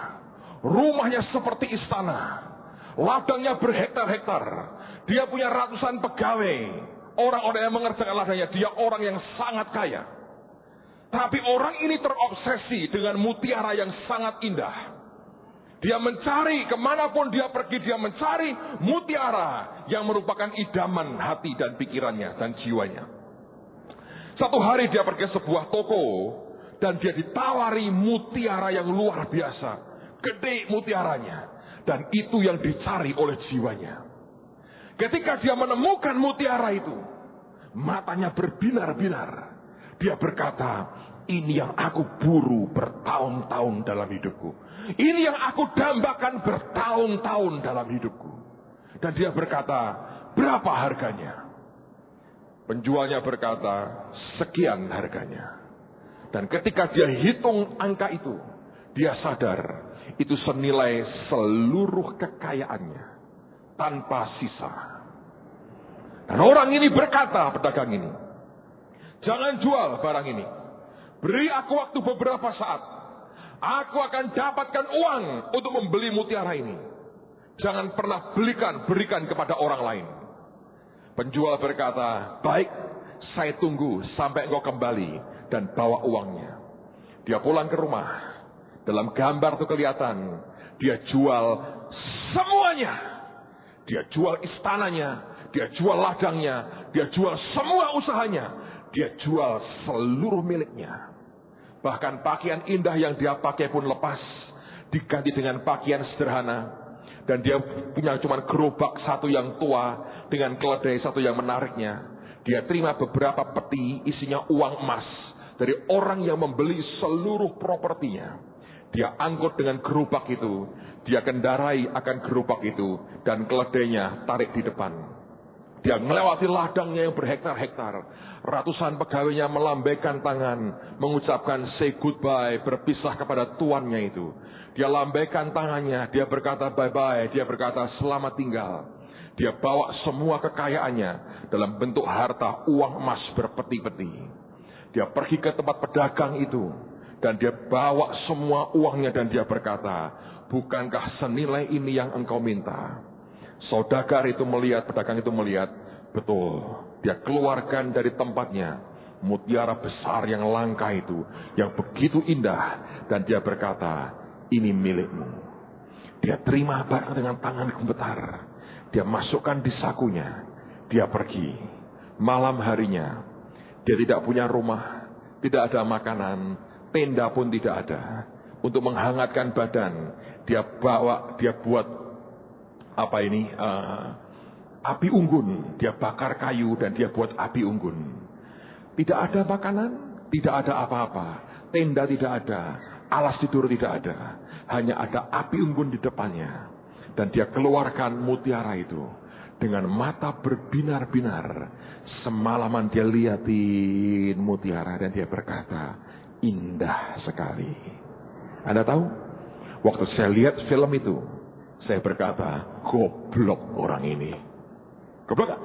Rumahnya seperti istana. Ladangnya berhektar-hektar. Dia punya ratusan pegawai. Orang-orang yang mengerjakan ladangnya. Dia orang yang sangat kaya. Tapi orang ini terobsesi dengan mutiara yang sangat indah. Dia mencari, kemanapun dia pergi, dia mencari mutiara yang merupakan idaman hati dan pikirannya dan jiwanya. Satu hari dia pergi ke sebuah toko dan dia ditawari mutiara yang luar biasa. Gede mutiaranya. Dan itu yang dicari oleh jiwanya. Ketika dia menemukan mutiara itu, matanya berbinar-binar. Dia berkata, ini yang aku buru bertahun-tahun dalam hidupku. Ini yang aku dambakan bertahun-tahun dalam hidupku. Dan dia berkata, berapa harganya? Penjualnya berkata, sekian harganya. Dan ketika dia hitung angka itu, dia sadar itu senilai seluruh kekayaannya tanpa sisa. Dan orang ini berkata, pedagang ini, jangan jual barang ini. Beri aku waktu beberapa saat. Aku akan dapatkan uang untuk membeli mutiara ini. Jangan pernah berikan kepada orang lain. Penjual berkata, baik, saya tunggu sampai engkau kembali dan bawa uangnya. Dia pulang ke rumah. Dalam gambar itu kelihatan, dia jual semuanya. Dia jual istananya, dia jual ladangnya, dia jual semua usahanya. Dia jual seluruh miliknya. Bahkan pakaian indah yang dia pakai pun lepas, diganti dengan pakaian sederhana. Dan dia punya cuma gerobak satu yang tua, dengan keledai satu yang menariknya. Dia terima beberapa peti isinya uang emas dari orang yang membeli seluruh propertinya. Dia angkut dengan gerobak itu, dia kendarai akan gerobak itu, dan keledainya tarik di depan. Dia melewati ladangnya yang berhektar-hektar. Ratusan pegawainya melambaikan tangan, mengucapkan say goodbye, berpisah kepada tuannya itu. Dia lambaikan tangannya, dia berkata bye-bye, dia berkata selamat tinggal. Dia bawa semua kekayaannya dalam bentuk harta uang emas berpeti-peti. Dia pergi ke tempat pedagang itu, dan dia bawa semua uangnya dan dia berkata, bukankah senilai ini yang engkau minta? Saudagar itu melihat, pedagang itu melihat, betul. Dia keluarkan dari tempatnya mutiara besar yang langka itu, yang begitu indah, dan dia berkata, ini milikmu. Dia terima barang dengan tangan gemetar. Dia masukkan di sakunya. Dia pergi. Malam harinya, dia tidak punya rumah, tidak ada makanan, tenda pun tidak ada. Untuk menghangatkan badan, dia buat api unggun. Dia bakar kayu dan dia buat api unggun. Tidak ada makanan, tidak ada apa-apa. Tenda tidak ada, alas tidur tidak ada. Hanya ada api unggun di depannya. Dan dia keluarkan mutiara itu. Dengan mata berbinar-binar. Semalaman dia liatin mutiara dan dia berkata, indah sekali. Anda tahu? Waktu saya lihat film itu, saya berkata, goblok orang ini. Goblok gak?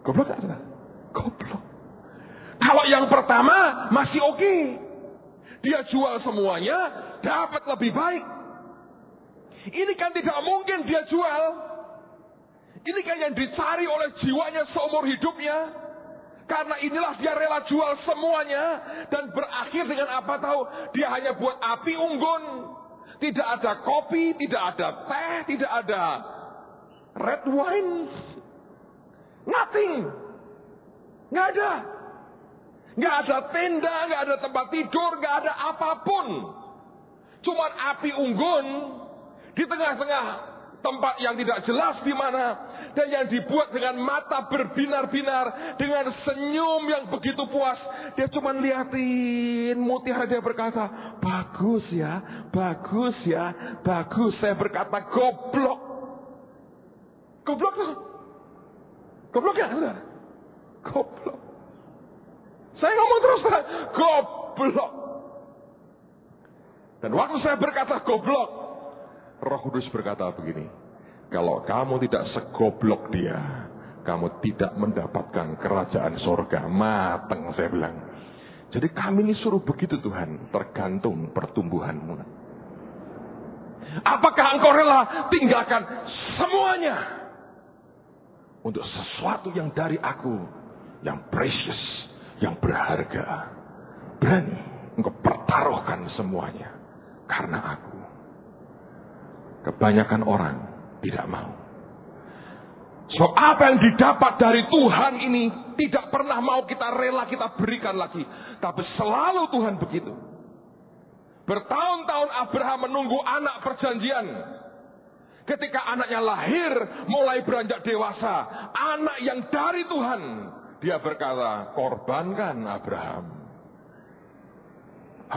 Goblok gak? Goblok. Kalau yang pertama masih oke. Dia jual semuanya, dapat lebih baik. Ini kan tidak mungkin dia jual. Ini kan yang dicari oleh jiwanya seumur hidupnya. Karena inilah dia rela jual semuanya. Dan berakhir dengan apa tahu? Dia hanya buat api unggun. Tidak ada kopi, tidak ada teh, tidak ada red wine. Nothing. Nggak ada. Nggak ada tenda, nggak ada tempat tidur, nggak ada apapun. Cuma api unggun di tengah-tengah tempat yang tidak jelas di mana, dan yang dibuat dengan mata berbinar-binar, dengan senyum yang begitu puas. Dia cuma liatin mutiara, dia berkata, bagus ya, bagus ya, bagus. Saya berkata, goblok. Goblok tuh. Goblok ya, saudara? Goblok. Saya ngomong terus, goblok. Dan waktu saya berkata goblok, Roh Kudus berkata begini, kalau kamu tidak segoblok dia, kamu tidak mendapatkan kerajaan sorga. Mateng, saya bilang. Jadi kami ini suruh begitu Tuhan, tergantung pertumbuhanmu. Apakah engkau rela tinggalkan semuanya untuk sesuatu yang dari aku, yang precious, yang berharga? Berani engkau pertaruhkan semuanya karena aku. Kebanyakan orang tidak mau. So apa yang didapat dari Tuhan ini tidak pernah mau kita rela kita berikan lagi. Tapi selalu Tuhan begitu. Bertahun-tahun Abraham menunggu anak perjanjian. Ketika anaknya lahir, mulai beranjak dewasa, anak yang dari Tuhan, dia berkata, korbankan Abraham.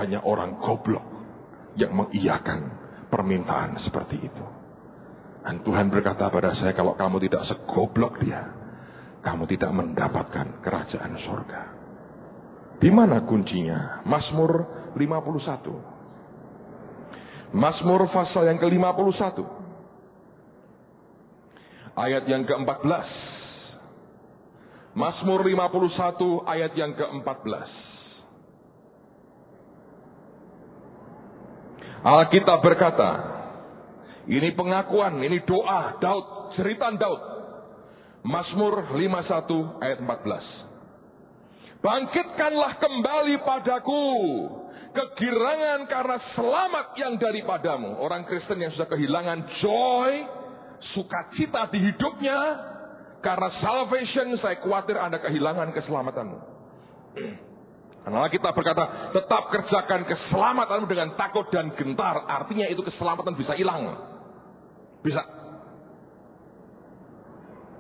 Hanya orang goblok yang mengiyakan permintaan seperti itu. Dan Tuhan berkata pada saya, kalau kamu tidak segoblok dia, kamu tidak mendapatkan kerajaan surga. Di mana kuncinya? Mazmur 51. Mazmur pasal yang ke-51. Ayat yang ke-14. Mazmur 51 ayat yang ke-14. Alkitab berkata, ini pengakuan, ini doa Daud, jeritan Daud. Mazmur 51 ayat 14. Bangkitkanlah kembali padaku kegirangan karena selamat yang daripadamu. Orang Kristen yang sudah kehilangan joy, sukacita di hidupnya, karena salvation, saya khawatir Anda kehilangan keselamatanmu. Karena kita berkata, tetap kerjakan keselamatanmu dengan takut dan gentar. Artinya itu keselamatan bisa hilang. Bisa.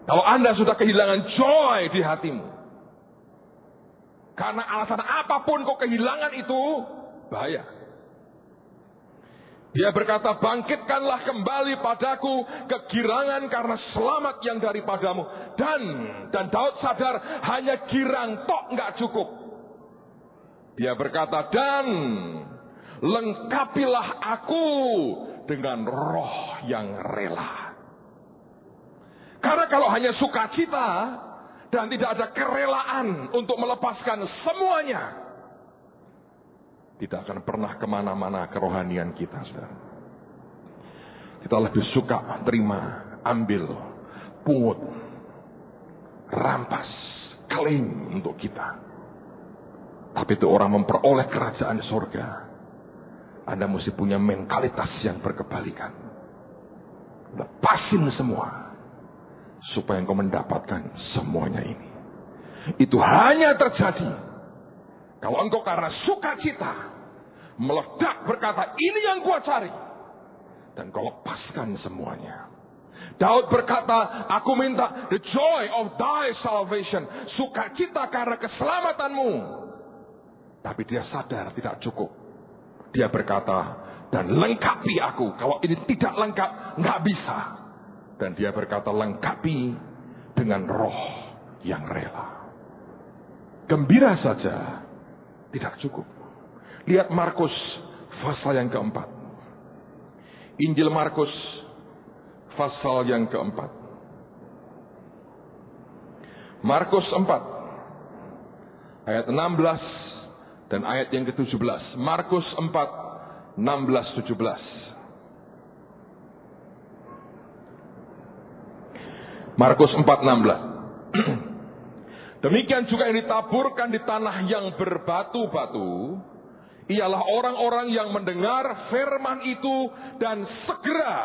Kalau Anda sudah kehilangan joy di hatimu, karena alasan apapun kau kehilangan itu, bahaya. Dia berkata, bangkitkanlah kembali padaku kegirangan karena selamat yang daripadamu. Dan Daud sadar, hanya girang tok nggak cukup. Dia berkata, dan lengkapilah aku dengan roh yang rela. Karena kalau hanya sukacita dan tidak ada kerelaan untuk melepaskan semuanya, tidak akan pernah kemana-mana kerohanian kita, saudara. Kita lebih suka terima, ambil, pungut, rampas, klaim untuk kita. Tapi itu orang memperoleh kerajaan surga, Anda mesti punya mentalitas yang berkebalikan. Lepasin semua, supaya engkau mendapatkan semuanya ini. Itu hanya terjadi kalau engkau karena sukacita meledak berkata, ini yang gua cari. Dan kau lepaskan semuanya. Daud berkata, aku minta the joy of thy salvation. Sukacita karena keselamatanmu. Tapi dia sadar tidak cukup. Dia berkata, dan lengkapi aku. Kalau ini tidak lengkap, nggak bisa. Dan dia berkata, lengkapi dengan roh yang rela. Gembira saja tidak cukup. Lihat Markus pasal yang keempat. Injil Markus pasal yang keempat. Markus 4 ayat 16 dan ayat yang ke-17. Markus 4 16 17. Markus 4 16. Demikian juga yang ditaburkan di tanah yang berbatu-batu, ialah orang-orang yang mendengar firman itu dan segera,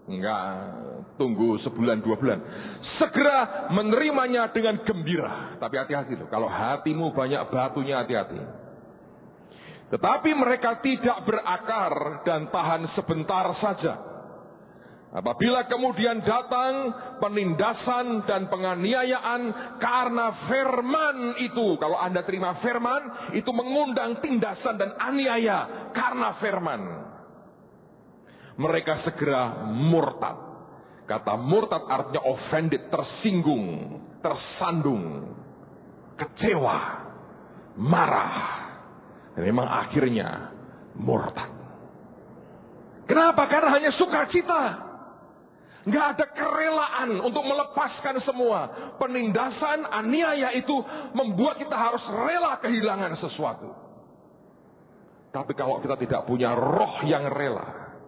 enggak tunggu sebulan 2 bulan, segera menerimanya dengan gembira. Tapi hati-hati loh, kalau hatimu banyak batunya, hati-hati. Tetapi mereka tidak berakar dan tahan sebentar saja. Apabila kemudian datang penindasan dan penganiayaan karena firman itu. Kalau Anda terima firman, itu mengundang tindasan dan aniaya karena firman. Mereka segera murtad. Kata murtad artinya offended, tersinggung, tersandung, kecewa, marah. Dan memang akhirnya murtad. Kenapa? Karena hanya sukacita. Nggak ada kerelaan untuk melepaskan semua. Penindasan, aniaya itu membuat kita harus rela kehilangan sesuatu. Tapi kalau kita tidak punya roh yang rela,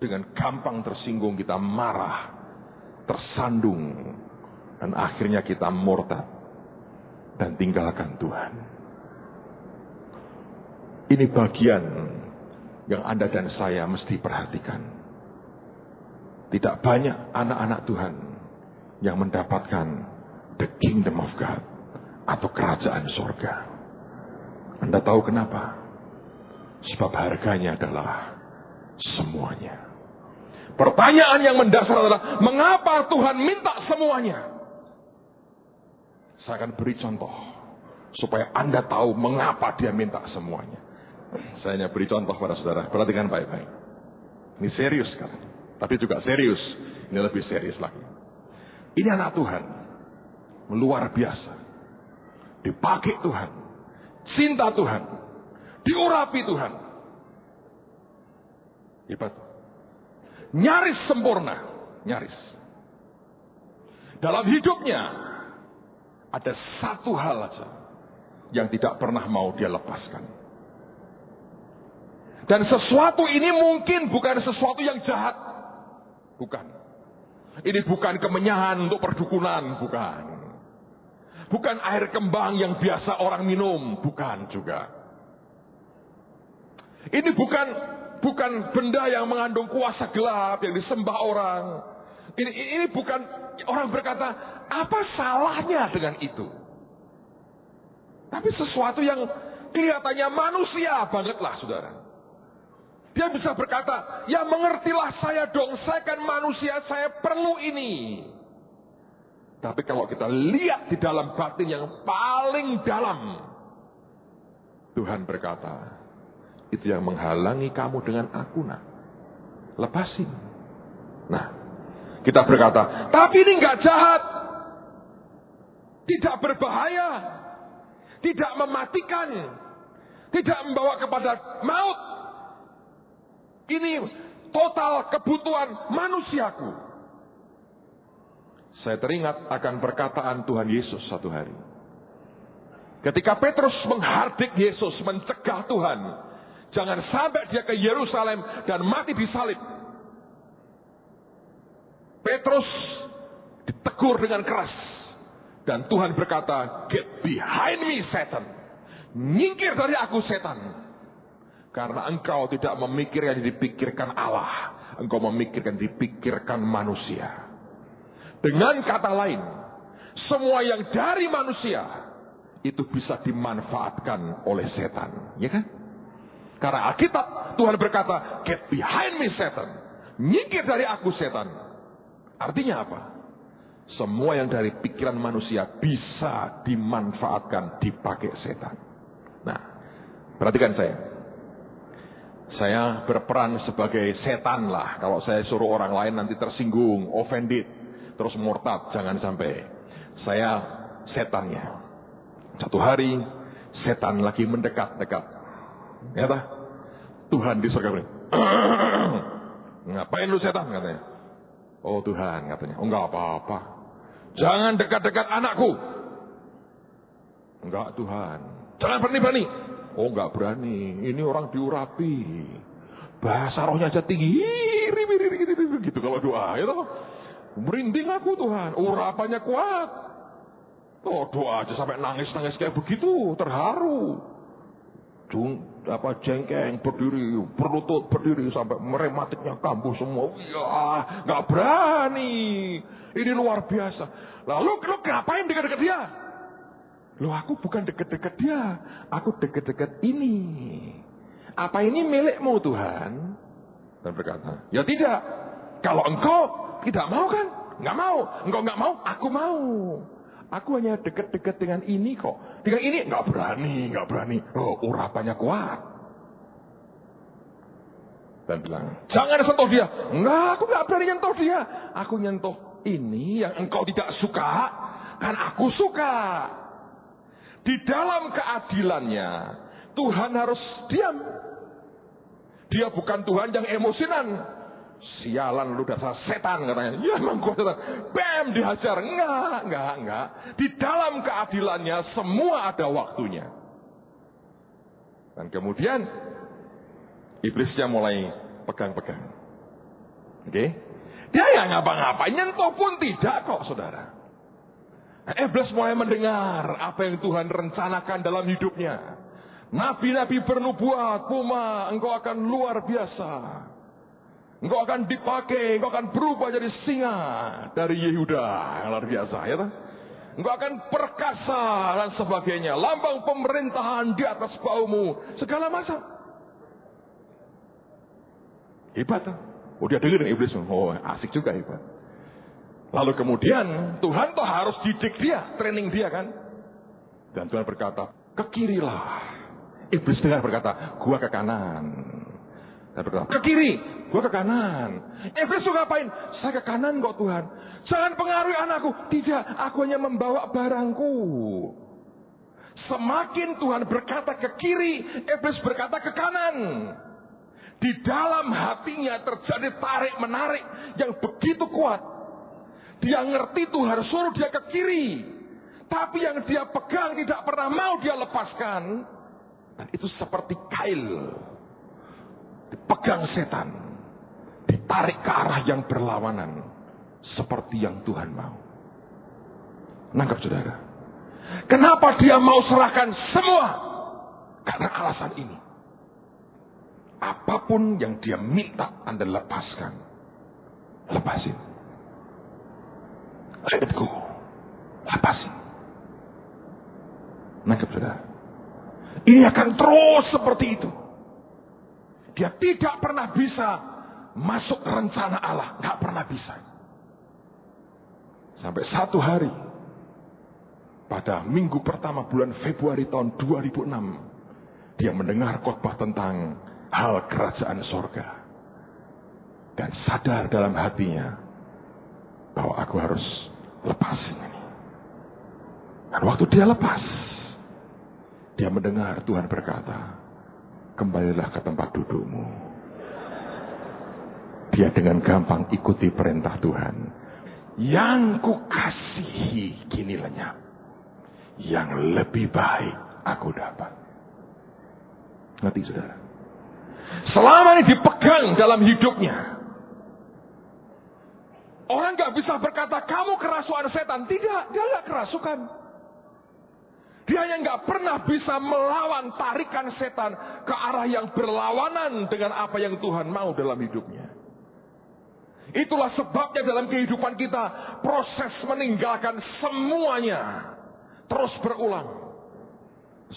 dengan gampang tersinggung kita marah, tersandung, dan akhirnya kita murtad dan tinggalkan Tuhan. Ini bagian yang Anda dan saya mesti perhatikan. Tidak banyak anak-anak Tuhan yang mendapatkan the kingdom of God atau kerajaan surga. Anda tahu kenapa? Sebab harganya adalah semuanya. Pertanyaan yang mendasar adalah, mengapa Tuhan minta semuanya? Saya akan beri contoh supaya Anda tahu mengapa dia minta semuanya. Saya hanya beri contoh pada saudara. Perhatikan baik-baik. Ini serius sekali. Tapi juga serius. Ini lebih serius lagi. Ini anak Tuhan. Luar biasa. Dipakai Tuhan. Cinta Tuhan. Diurapi Tuhan. Hebat. Nyaris sempurna. Nyaris. Dalam hidupnya ada satu hal saja yang tidak pernah mau dia lepaskan. Dan sesuatu ini mungkin bukan sesuatu yang jahat. Bukan. Ini bukan kemenyan untuk perdukunan, bukan. Bukan air kembang yang biasa orang minum, bukan juga. Ini bukan benda yang mengandung kuasa gelap yang disembah orang. Ini bukan orang berkata, apa salahnya dengan itu? Tapi sesuatu yang kelihatannya manusia bangetlah, saudara. Dia bisa berkata, ya mengertilah saya dong, saya kan manusia, saya perlu ini. Tapi kalau kita lihat di dalam batin yang paling dalam, Tuhan berkata, itu yang menghalangi kamu dengan aku, nak. Lepasin. Nah, kita berkata, tapi ini nggak jahat. Tidak berbahaya. Tidak mematikan. Tidak membawa kepada maut. Ini total kebutuhan manusiaku. Saya teringat akan perkataan Tuhan Yesus satu hari. Ketika Petrus menghardik Yesus, mencegah Tuhan, jangan sampai dia ke Yerusalem dan mati di salib. Petrus ditegur dengan keras. Dan Tuhan berkata, get behind me, Satan. Nyingkir dari aku, setan. Karena engkau tidak memikirkan yang dipikirkan Allah. Engkau memikirkan yang dipikirkan manusia. Dengan kata lain, semua yang dari manusia itu bisa dimanfaatkan oleh setan. Ya kan? Karena Alkitab, Tuhan berkata, get behind me, Satan. Nyingkir dari aku, setan. Artinya apa? Semua yang dari pikiran manusia bisa dimanfaatkan, dipakai setan. Nah, perhatikan saya. Saya berperan sebagai setan lah. Kalau saya suruh orang lain nanti tersinggung, offended, terus murtad. Jangan sampai. Saya setannya. Satu hari, setan lagi mendekat-dekat. Ya tak? Tuhan di surga bilang, ngapain lu setan? Katanya. Oh Tuhan, katanya. Oh enggak apa-apa. Jangan dekat-dekat anakku. Enggak Tuhan. Jangan berani-berani. Oh enggak berani. Ini orang diurapi. Bahasa rohnya aja tinggi. Gitu kalau doa. Ya toh? Merinding aku Tuhan. Urapannya kuat. Oh doa aja sampai nangis-nangis kayak begitu. Terharu. Jengkeng berdiri. Berlutut berdiri. Sampai merematiknya kambuh semua. Ya enggak berani. Ini luar biasa. Lalu ngapain dekat-dekat dia? Loh aku bukan dekat-dekat dia. Aku dekat-dekat ini. Apa ini milikmu Tuhan? Dan berkata, ya tidak. Kalau engkau tidak mau kan? Nggak mau. Engkau nggak mau, aku mau. Aku hanya dekat-dekat dengan ini kok. Dengan ini nggak berani. Oh urapannya kuat. Dan bilang, jangan sentuh dia. Enggak, aku nggak berani nyentuh dia. Aku nyentuh ini yang engkau tidak suka, kan aku suka. Di dalam keadilannya, Tuhan harus diam. Dia bukan Tuhan yang emosinan. Sialan lu dasar setan katanya. Ya emang gua setan. Bam dihajar. Enggak. Di dalam keadilannya semua ada waktunya. Dan kemudian iblisnya mulai pegang-pegang. Oke? Dia ya ngapa-ngapain, nyentuh pun tidak kok saudara. Iblis mulai mendengar apa yang Tuhan rencanakan dalam hidupnya. Nabi-nabi bernubuat, Puma, engkau akan luar biasa. Engkau akan dipakai, engkau akan berubah jadi singa dari Yehuda. Yang luar biasa, ya tak? Engkau akan perkasa dan sebagainya. Lambang pemerintahan di atas baumu. Segala macam. Hebat. Oh dia dengerin iblis. Oh asik juga hebat. Lalu kemudian Tuhan tuh harus didik dia, training dia kan. Dan Tuhan berkata, ke kirilah. Iblis dengar berkata, gua ke kanan. Saya berkata, ke kiri, gue ke kanan. Iblis tuh ngapain? Saya ke kanan kok Tuhan. Jangan pengaruhi anakku. Tidak, aku hanya membawa barangku. Semakin Tuhan berkata ke kiri, iblis berkata ke kanan. Di dalam hatinya terjadi tarik-menarik yang begitu kuat. Dia ngerti Tuhan suruh dia ke kiri. Tapi yang dia pegang tidak pernah mau dia lepaskan. Dan itu seperti kail. Dipegang setan. Ditarik ke arah yang berlawanan. Seperti yang Tuhan mau. Nangkap saudara. Kenapa dia mau serahkan semua? Karena alasan ini. Apapun yang dia minta Anda lepaskan. Lepasin. Let it go. Lepasin. Nangkap saudara. Ini akan terus seperti itu. Dia tidak pernah bisa masuk rencana Allah. Gak pernah bisa. Sampai satu hari. Pada minggu pertama bulan Februari tahun 2006. Dia mendengar khotbah tentang hal kerajaan sorga. Dan sadar dalam hatinya. Bahwa aku harus lepasin ini. Dan waktu dia lepas. Dia mendengar Tuhan berkata. Kembalilah ke tempat dudukmu. Dia dengan gampang ikuti perintah Tuhan. Yang kukasihi kini lenyap. Yang lebih baik aku dapat. Ngerti saudara? Selama ini dipegang dalam hidupnya. Orang gak bisa berkata kamu kerasukan setan. Tidak, dia gak kerasukan. Dia yang gak pernah bisa melawan tarikan setan ke arah yang berlawanan dengan apa yang Tuhan mau dalam hidupnya. Itulah sebabnya dalam kehidupan kita proses meninggalkan semuanya terus berulang.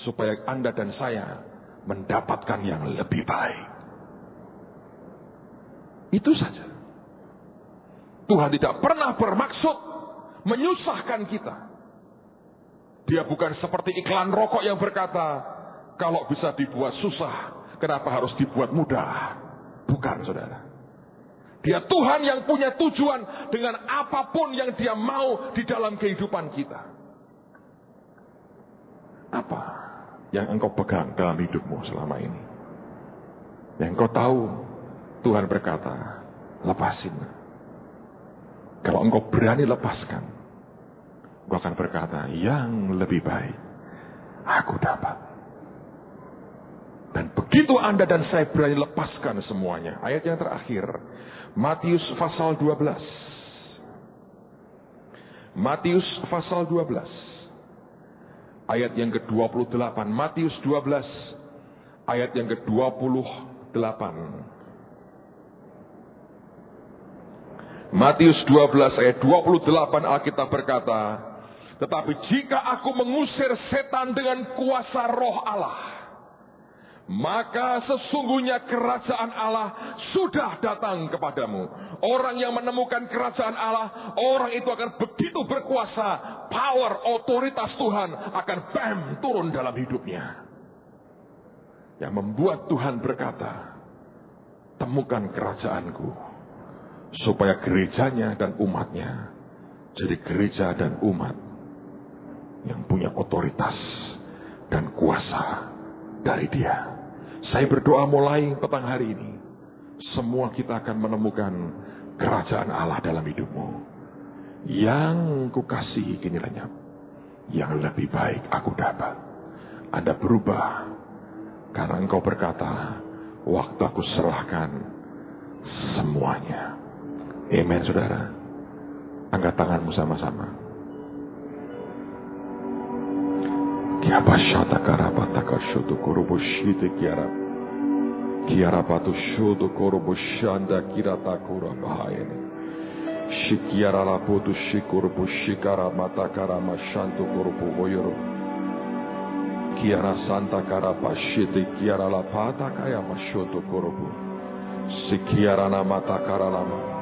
Supaya Anda dan saya mendapatkan yang lebih baik. Itu saja. Tuhan tidak pernah bermaksud menyusahkan kita. Dia bukan seperti iklan rokok yang berkata, kalau bisa dibuat susah, kenapa harus dibuat mudah? Bukan, saudara. Dia Tuhan yang punya tujuan dengan apapun yang dia mau di dalam kehidupan kita. Apa yang engkau pegang dalam hidupmu selama ini? Yang engkau tahu, Tuhan berkata, lepasin. Kalau engkau berani lepaskan, engkau akan berkata, yang lebih baik aku dapat. Dan begitu Anda dan saya berani lepaskan semuanya. Ayat yang terakhir, Matius pasal 12. Matius pasal 12. Ayat yang ke-28. Matius 12. Ayat yang ke-28. Matius 12 ayat 28 Alkitab berkata, tetapi jika aku mengusir setan dengan kuasa roh Allah, maka sesungguhnya kerajaan Allah sudah datang kepadamu. Orang yang menemukan kerajaan Allah, orang itu akan begitu berkuasa. Power, otoritas Tuhan akan bam turun dalam hidupnya. Yang membuat Tuhan berkata, temukan kerajaanku, supaya gerejanya dan umatnya jadi gereja dan umat yang punya otoritas dan kuasa dari Dia. Saya berdoa mulai petang hari ini, semua kita akan menemukan kerajaan Allah dalam hidupmu. Yang kukasihi kini lenyap, yang lebih baik aku dapat. Anda berubah karena engkau berkata, waktu aku serahkan semuanya. Amen, saudara. Angkat tanganmu sama-sama. Kiabashata karabata shutu kurubushite kiara. Kiarabatu shutu kurubushanda kirata kurabahayene. Shikiara laputu shikurubushikara matakara mashantu kurubuhoyoro. Kiara santa karabashite kiara lapata kaya mashutu kurubu. Sikiara namata karalama.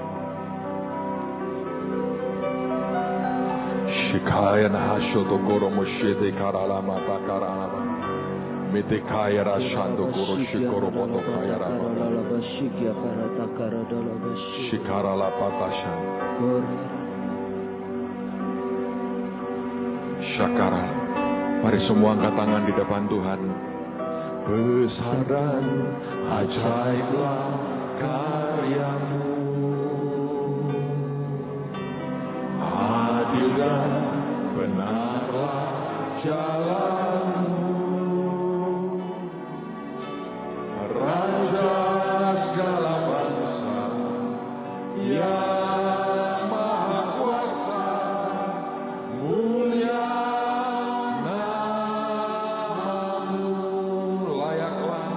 Shikaya na hashoto koro moshete karalama takaralama. Mite kaya rashando koro shikoro poto kaya raba. Shikara la patasha. Syakara. Mari semua angkat tangan di depan Tuhan. Besar dan ajaiblah karyamu, adil dan benarlah jalanmu, Raja segala bangsa yang maha kuasa, mulia namamu, layaklah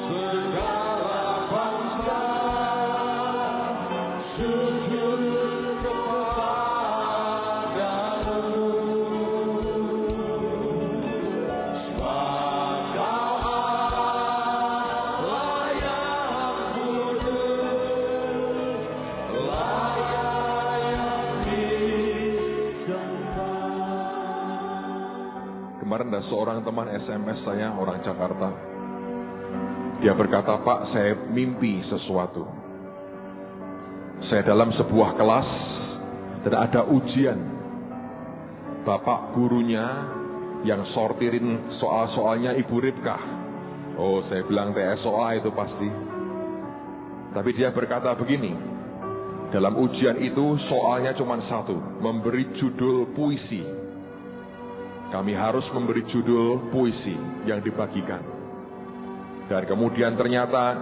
segala bangsa sujud kepadamu, sebab Kau Allah yang kudus, layak disembah. Kemarin ada seorang teman SMS saya, orang Jakarta. Dia berkata, Pak, saya mimpi sesuatu. Saya dalam sebuah kelas dan ada ujian. Bapak gurunya yang sortirin soal-soalnya Ibu Ribkah. Oh, saya bilang TSOA itu pasti. Tapi dia berkata begini, dalam ujian itu soalnya cuma satu, memberi judul puisi. Kami harus memberi judul puisi yang dibagikan. Dan kemudian ternyata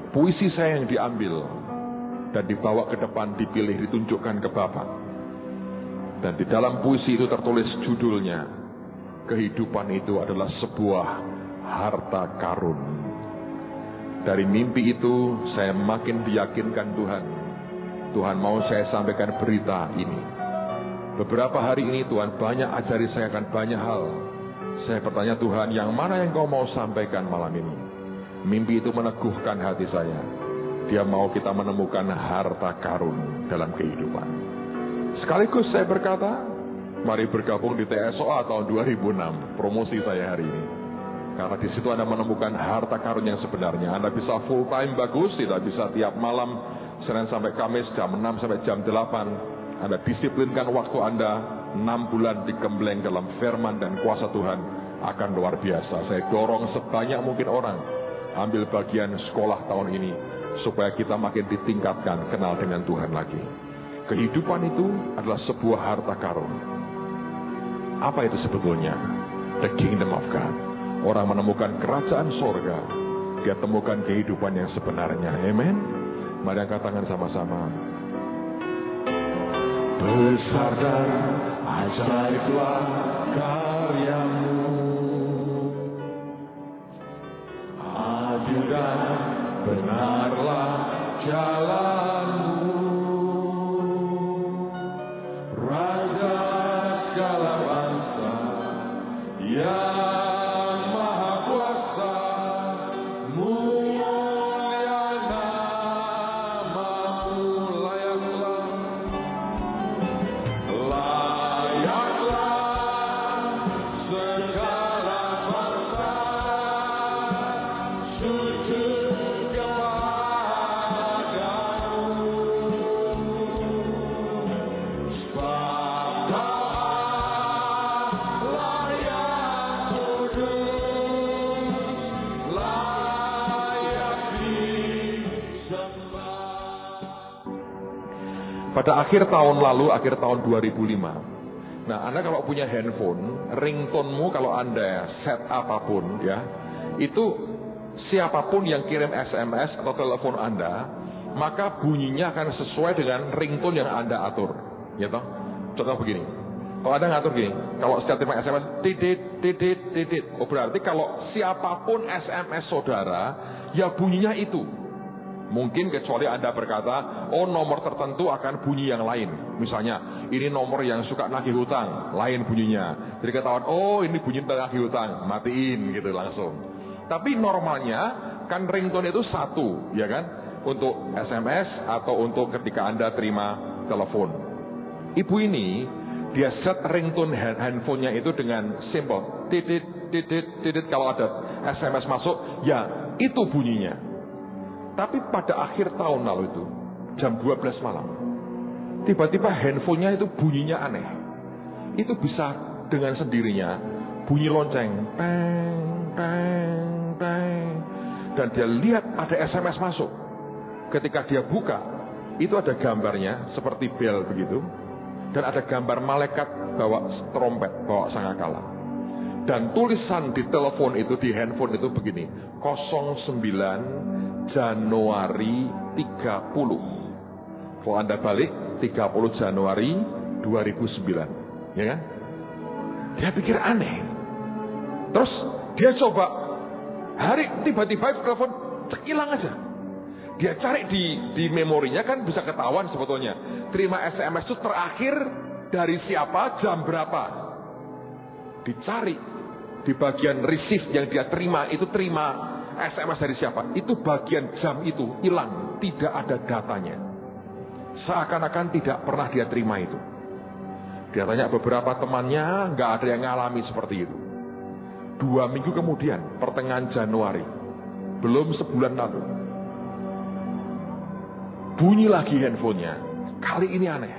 puisi saya yang diambil dan dibawa ke depan, dipilih, ditunjukkan ke Bapak. Dan di dalam puisi itu tertulis judulnya, kehidupan itu adalah sebuah harta karun. Dari mimpi itu saya makin diyakinkan Tuhan. Tuhan mau saya sampaikan berita ini. Beberapa hari ini Tuhan banyak ajari saya akan banyak hal. Saya bertanya, Tuhan, yang mana yang Kau mau sampaikan malam ini? Mimpi itu meneguhkan hati saya. Dia mau kita menemukan harta karun dalam kehidupan. Sekaligus saya berkata, mari bergabung di TSOA tahun 2006. Promosi saya hari ini. Karena di situ Anda menemukan harta karun yang sebenarnya. Anda bisa full time bagus, tidak bisa tiap malam, Senin sampai Kamis, jam 6 sampai jam 8. Anda disiplinkan waktu Anda 6 bulan digembleng dalam firman dan kuasa Tuhan akan luar biasa. Saya dorong sebanyak mungkin orang ambil bagian sekolah tahun ini supaya kita makin ditingkatkan kenal dengan Tuhan lagi. Kehidupan itu adalah sebuah harta karun. Apa itu sebetulnya? The kingdom of God. Orang menemukan kerajaan sorga, dia temukan kehidupan yang sebenarnya. Amen. Mari angkat tangan sama-sama. Besar dan ajaiblah karyamu, adil dan benarlah jalanmu, Raja segala bangsa yang maha kuasa, mulia namamu, layaklah segala bangsa sujud kepadamu, sebab Kau Allah yang kudus, layak disembah. Pada akhir tahun lalu, akhir tahun 2005. Nah, Anda kalau punya handphone, ringtone-mu kalau Anda set apapun ya, itu siapapun yang kirim SMS atau telepon Anda, maka bunyinya akan sesuai dengan ringtone yang Anda atur. Ya toh? Contoh begini. Kalau Anda ngatur gini, kalau setiap terima SMS titit titit titit, oh berarti kalau siapapun SMS saudara, ya bunyinya itu. Mungkin kecuali Anda berkata, oh nomor tertentu akan bunyi yang lain. Misalnya, ini nomor yang suka nagih hutang, lain bunyinya. Jadi ketahuan, oh ini bunyi nagih hutang, matiin gitu langsung. Tapi normalnya, kan ringtone itu satu, ya kan? Untuk SMS atau untuk ketika Anda terima telepon. Ibu ini, Dia set ringtone handphonenya itu dengan simple. Titit, titit, titit. Kalau ada SMS masuk, ya itu bunyinya. Tapi pada akhir tahun lalu itu, jam 12 malam, tiba-tiba handphonenya itu bunyinya aneh. Itu bisa dengan sendirinya bunyi lonceng. Teng, teng, teng. Dan dia lihat ada SMS masuk. Ketika dia buka, itu ada gambarnya seperti bel begitu. Dan ada gambar malaikat bawa trompet, bawa sangakala. Dan tulisan di telepon itu, di handphone itu begini. 09 Januari 30. Kalau Anda balik, 30 Januari 2009. Ya kan? Dia pikir aneh. Terus dia coba hari tiba-tiba telepon hilang aja. Dia cari di memorinya kan bisa ketahuan sebetulnya. Terima SMS itu terakhir dari siapa, jam berapa. Dicari di bagian receive yang dia terima, itu terima SMS dari siapa. Itu bagian jam itu hilang, tidak ada datanya. Seakan-akan tidak pernah dia terima itu. Dia tanya beberapa temannya, nggak ada yang ngalami seperti itu. 2 minggu kemudian, pertengahan Januari, belum sebulan lalu, bunyi lagi handphonenya. Kali ini aneh.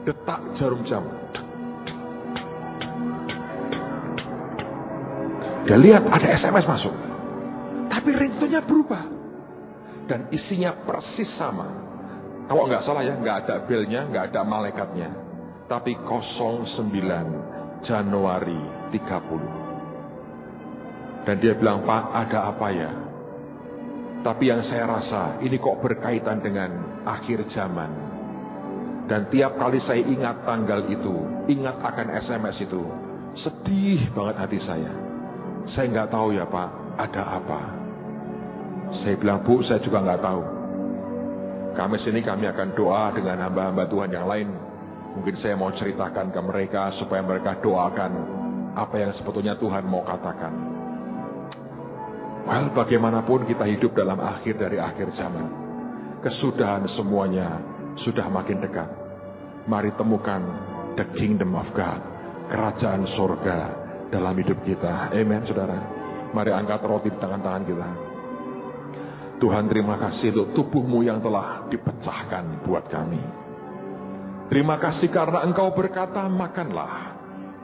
Detak jarum jam. Dia lihat ada SMS masuk. Tapi ringtone-nya berubah. Dan isinya persis sama. Kalau nggak salah ya, nggak ada belnya, nggak ada malaikatnya. Tapi 09 Januari 30. Dan dia bilang, Pak, ada apa ya? Tapi yang saya rasa ini kok berkaitan dengan akhir zaman. Dan tiap kali saya ingat tanggal itu, ingat akan SMS itu, sedih banget hati saya. Saya nggak tahu ya Pak, ada apa? Saya bilang, Bu, saya juga nggak tahu. Kamis ini kami akan doa dengan hamba-hamba Tuhan yang lain. Mungkin saya mau ceritakan ke mereka supaya mereka doakan apa yang sebetulnya Tuhan mau katakan. Well, bagaimanapun kita hidup dalam akhir dari akhir zaman. Kesudahan semuanya sudah makin dekat. Mari temukan the kingdom of God, kerajaan surga dalam hidup kita. Amen, saudara. Mari angkat roti di tangan-tangan kita. Tuhan, terima kasih untuk tubuh-Mu yang telah dipecahkan buat kami. Terima kasih karena Engkau berkata, makanlah.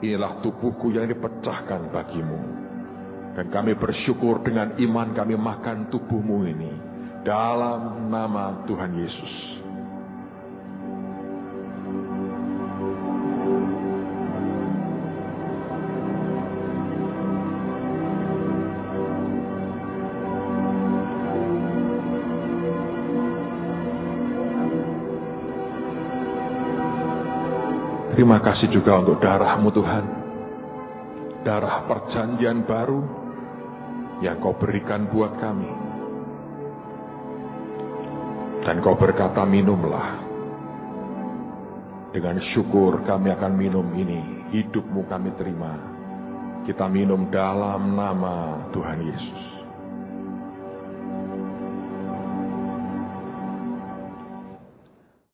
Inilah tubuhku yang dipecahkan bagimu. Dan kami bersyukur dengan iman kami makan tubuh-Mu ini. Dalam nama Tuhan Yesus. Terima kasih juga untuk darah-Mu Tuhan. Darah perjanjian baru yang Kau berikan buat kami. Dan Kau berkata, minumlah. Dengan syukur kami akan minum ini. Hidup-Mu kami terima. Kita minum dalam nama Tuhan Yesus.